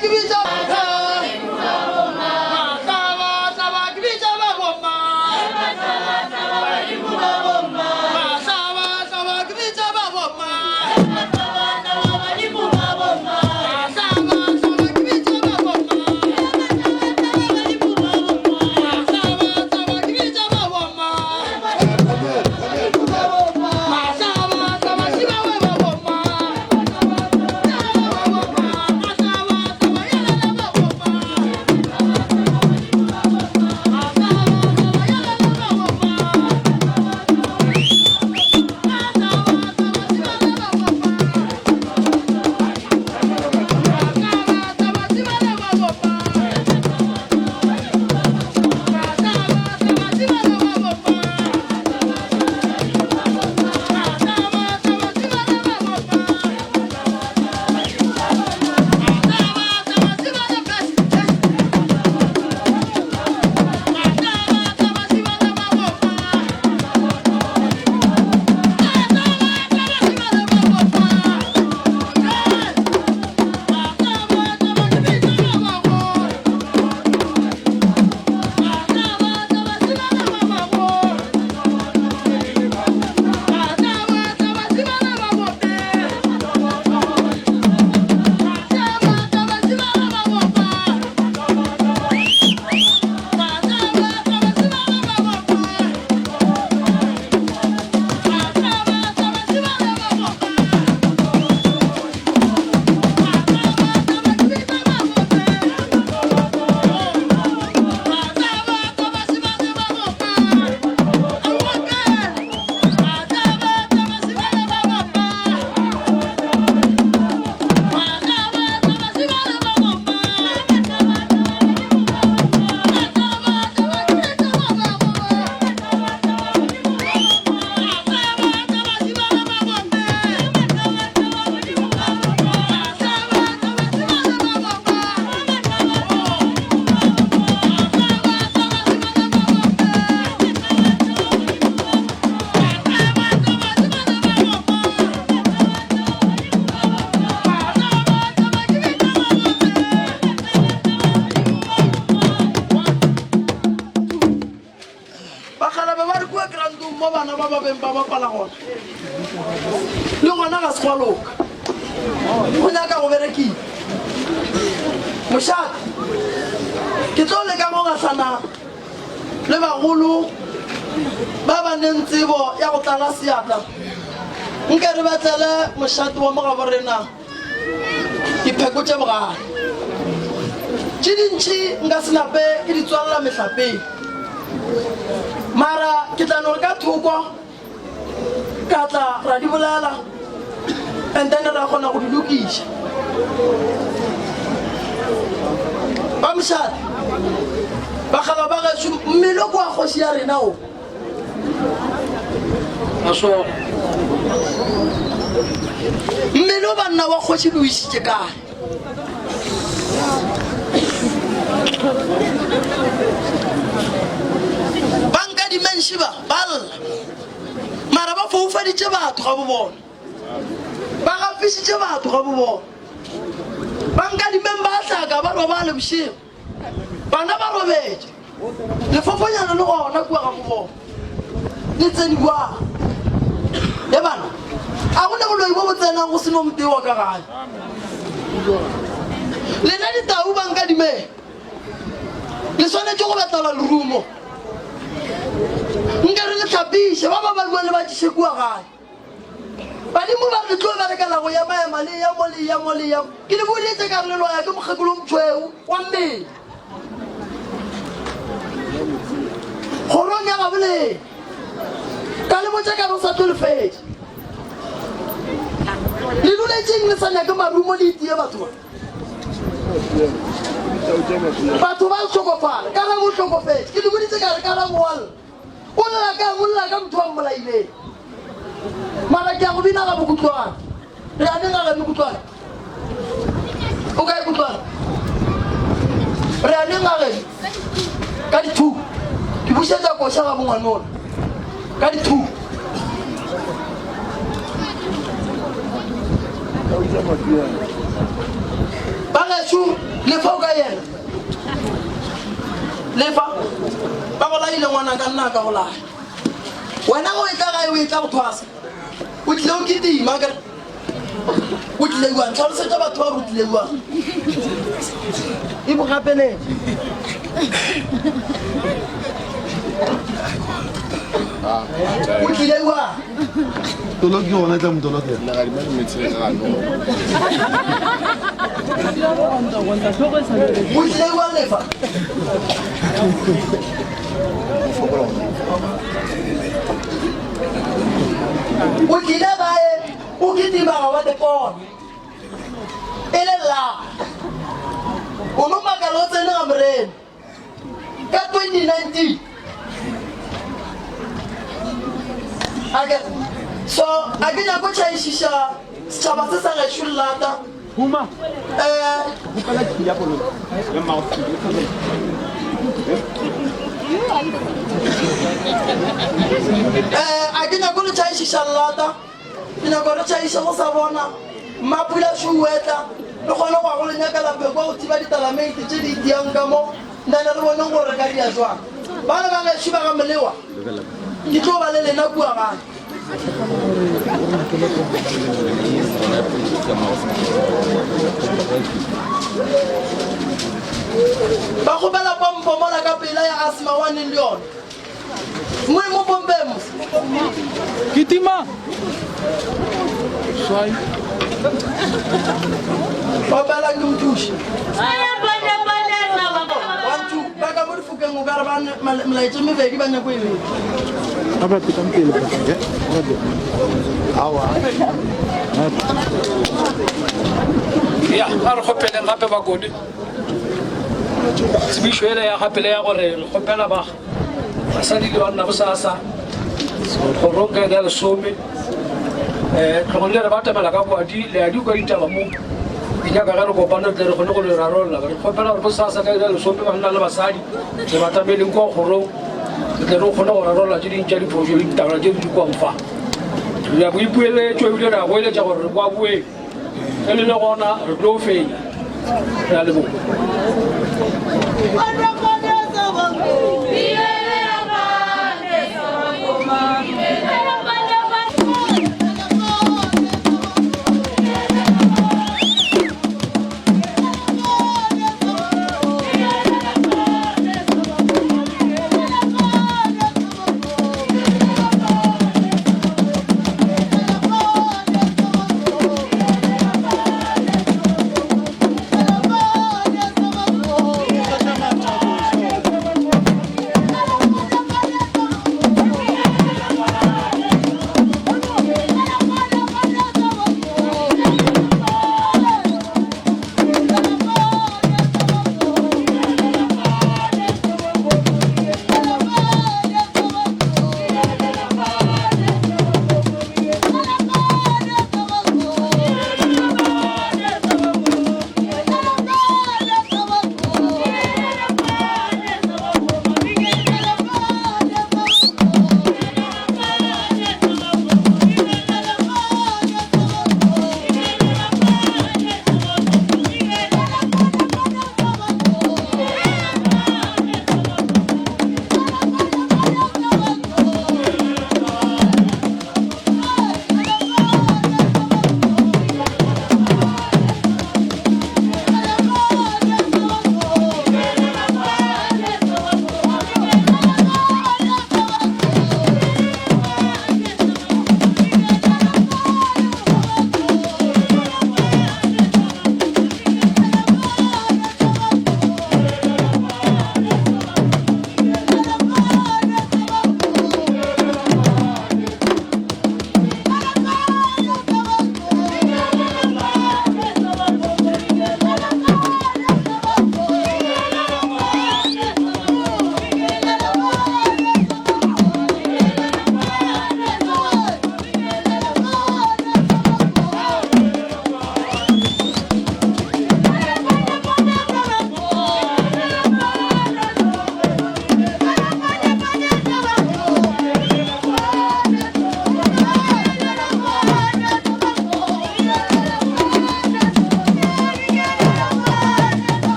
ke bitsa mo bana ba beng ba bapala gona le gona ga se kwaloka go nyaka go berekile mošate ke tlo leka go gatlana le bagolo ba ba neng tsebo ya go tlala seatla nke re batlele mošate wa mogabo rena dipheko tše bogale tše dintšhi nka senape ke di tswalela mehlapeng mara ke tla no re ka thoko ka tla ra di bolela and then ra kgona go di lokiša ba mošate bakgala ba gešo mmele ko a kgoši ya rena o aso mmele o banna wa kgoši le o išitše kae banka dimenši ba balla mara ba foufaditše batho ga bobona ba gafišitše batho ga bobona banka dimen ba hlaka ba roba le bošego bana ba robetše lefofonyana le gona kua ga bobona le tseniwa e bana a gone boloi bo bo tsenang go seno motewa ka gae lena ditau banka dimeng le swanetše go batala lerumo nka re le tlhapiše ba ba balua le ba tšiše kua gae badimo ba re tlo berekela go emaema le yamo le yamo le yamo ke le boditše ka re le loya ke mokgekolo motšweu wa mmele kgorong ya gaboleng ka le botša ka re o sa tlo lefetše le duletšeng le sa nyake marumo le itie batho batho ba hlokofala ka ge bo hlokofetše ke le boditše ka re ka ra moala o lela ka molela ka motho wa mmolaileng mara ke a go bina ga bokutlwana re a neng a ge mekutlwana o ka e kutlwana re a neng a ge ka dithuku ke bušetša koša ga bongwanona ka dithuku ba gešo lefa o ka yena lefa ba go laile ngwana ka nna ka go laya wena go e tla gae o e tla go thwasa o tlile o ketima kere o tlile uang tlhalosetša batho ba re o tlile uang e bogapeleng o tlile uang toloki gona tla motoloki o tlile uang lefa o tlile gae o ketima ga wa tepona e le la o no makala o tsene ga morena ka 2019 so a ke nyako tšhaišiša setšhaba se sa gešo llata a ke nyako le tšhaišiša llata ke nyako re tšhaiša go sa bona mmapula šouetla le kgone go a go lenyakalape kwa go thiba ditalameite tše di itiang ka mo ndane re boneng gore re ka dia jwang ba le ba gešo ba ga molewa ke tlo ba le lena kua gae ba gobela pompo mola ka pela ya asma waneng le yona moe mo pompemo kitima babela ke mothuši ba ka mo difokeng o kare molaetse mebedi ba nyako ebedi ya a re kgopeleng gape bakone tsebišo ele ya gapele ya gore re kgopela basadi le banna bosasa gorong ka ena lesome tlhogong le re batamela ka boadi leadi o ka ditaba mo dinyaka ga re kopana tle re kgone go le rarolola re kgopela gore bosasa ka ena lesome banna le basadi re batameleng kwa gorong tle re o kgone go rarolola tse dintša diprojo le ditabela tse di di kwamfa ya boipueletšo ebile re a boeletša gore re kwa bueng e le le gona re tlo fenya re a leboga Bye.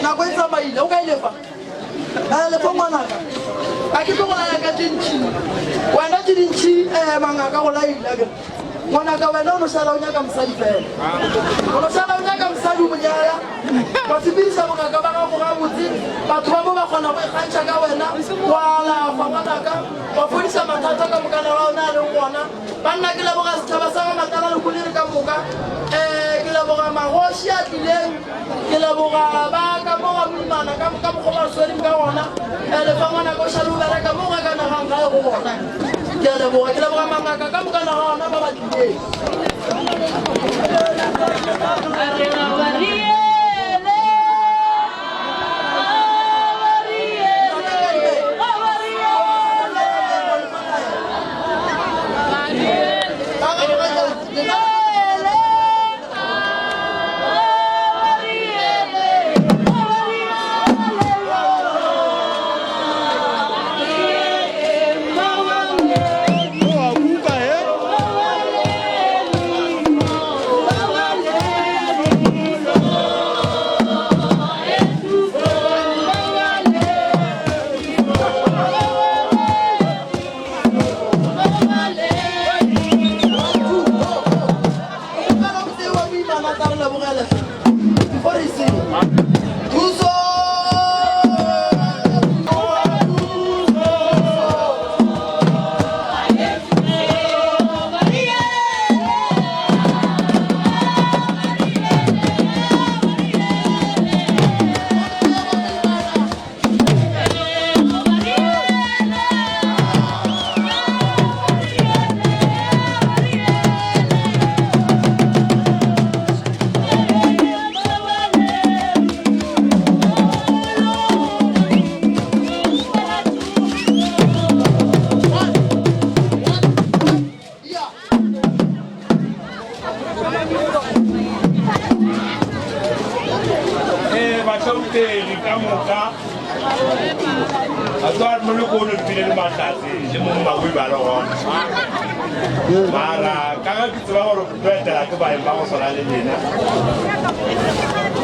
nako e tsamaile o ka ilefa lefa ngwanaka a ke tlo go laya ka tentšhi wena ke dintšhi mangaka go laila ke ngwanaka wena o no šala o nyaka mosadi fela o no šala o nyaka mosadi o monyaya ba sepedisa bongaka ba gago gabotse batho ba mo ba kgona go ikgantšha ka wena wa lafa ngwanaka wa fodisa mathata ka mokana wa ona a leng gona banna ke leboga setšhaba sa ga Matala Lekgolere ka moka ke leboga magoši a tlileng ke leboga ba ka mo ga moimana ka mokgwa ba sweding ka gona lefa ngwanaka o šale o bereka mo ga ka nagang gae go gona ke a leboga ke leboga mangaka ka mokana ga ona ba ba tlileng mara kanga ke tseba gore go etela ke baeng ba go swana le lena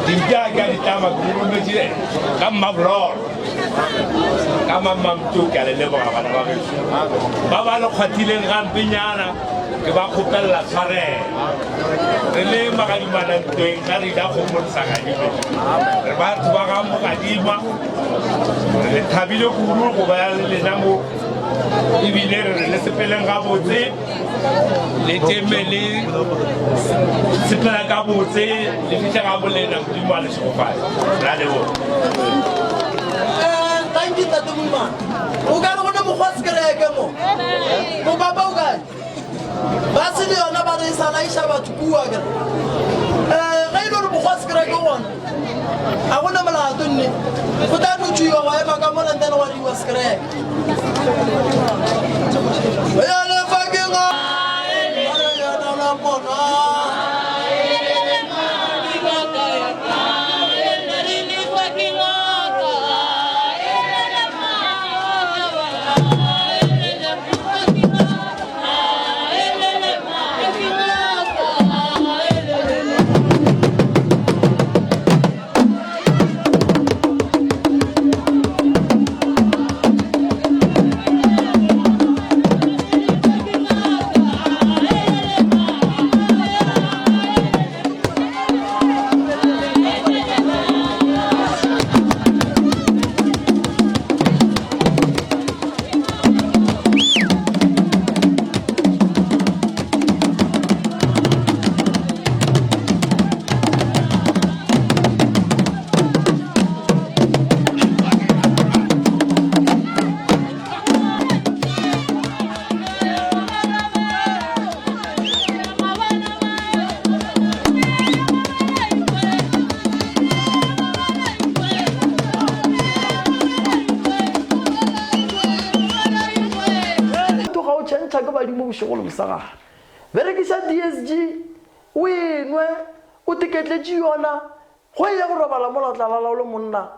dimpia ke a ditama ke rometse ka mmabololo ka mamamto ke a le leboga bana ba geso ba ba le kgwathileng gampenyana ke ba kgopelela tshwarela re le magadimanantweng ka re da kgomodisagadime re batho ba ga mogadima re le thabile kudu go baya le lena mo ebile re le sepeleng ga botse le teme le sepela ka botse le fitlhe ga bolena modimo a le segofane ra lebo thank you Tate Moimana o ka re go ne mokgwa sekereke mo mo papa o kae ba se le yona ba re sa laisha batho bua ke ga ile re mokgwa sekereke gona a gona molato nne go tla ntshiwa wa ema ka mona ntena wa diwa sekereke ya le fucking ya na mona bošegolo mosagala berekisa DSG o enwe o teketletše yona go ya go robala mo latlalala o le monna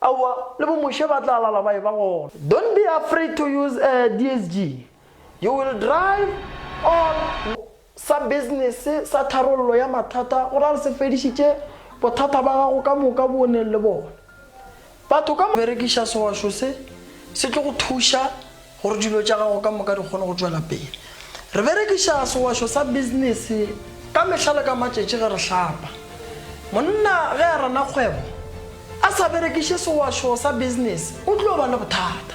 aowa le bomoše ba tlalala ba e ba gona. Don't be afraid to use DSG. You will drive on sa business sa tharollo ya mathata go ra se fedišitše bothata ba gago ka moka bo ne le bona batho ka berekiša sewašo se tlo go thuša gore dilo tša gago ka moka di kgone go tswela pele re berekiša sewašo sa business ka mehla le ka matšatši ge re hlapa monna ge a rana kgwebo a sa berekiše sewašo sa business o tlo ba le bothata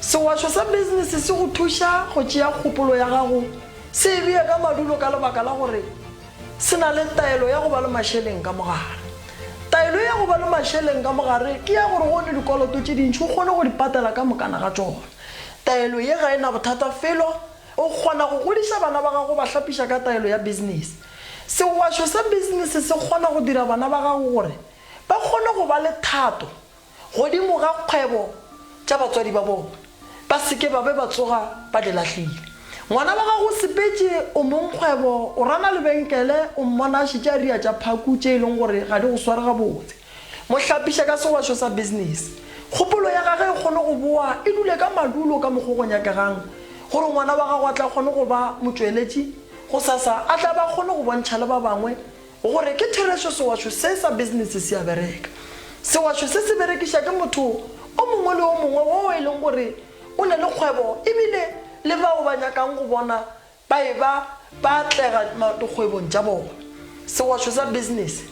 sewašo sa business se go thuša go tšea kgopolo ya gago se bea ka madulo ka lebaka la gore se na le taelo ya go ba le mašheleng ka mogare taelo ya go ba le mašheleng ka mogare ke ya gore go ne dikoloto tše dintši o kgone go di patela ka mokana ga tsona taelo ye ga e na bothata felo o kgona go godiša bana ba gago ba hlapiša ka taelo ya business sewašo sa business se kgona go dira bana ba gago gore ba kgone go ba le thato godimo ga kgwebo tša batswadi ba bona ba seke ba be ba tsoga ba di latlhile ngwana ba gago sepetse o monkgwebo o rana lebenkele o mmona šitše a ria tša phaku tše e leng gore ga di go sware gabotse mo hlapiša ka sewašo sa business kgopolo ya gage e kgone go boa e dule ka madulo ka mokgwa go nyakegang gore ngwana ba gago a tla kgone go ba motsweletši go sasa a tla ba kgone go bontšha le ba bangwe gore ke thereso sewašo se sa business se a bereka sewašo se se berekiša ke motho o mongwe le o mongwe wo e leng gore o ne le kgwebo ebile le bao ba nyakang go bona ba atlega dikgwebong tša bona sewašo sa business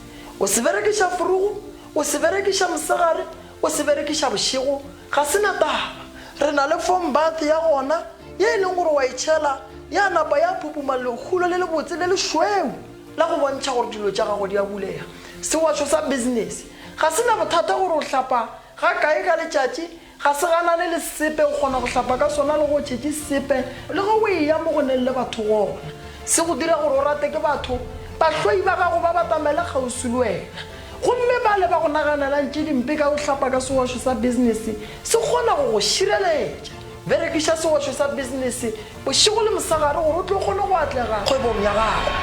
o se berekiša furugu o se berekiša mosegare o se berekiša bošego ga se na taba re na le form bath ya gona ye e leng gore wa itšhela ya napa ya phupuma lekgulo le lebotse le lešweu la go bontšha gore dilo tša gago di a bulega sewašo sa business ga se na bothata gore o hlapa ga kae ka letšatši ga se ganane le sepe o kgona go hlapa ka sona le go tšhetše sepe le go o eya mo go neng le batho gona se go dira gore o rate ke batho bahloi ba gago ba batamele kgausi le wena gomme ba le ba go naganelantše dimpe ka go hlapa ka sewašo sa business se kgona go go šireletša berekiša sewašo sa business bošego le mosagare gore o tlo kgone go atlega kgwebong ya gago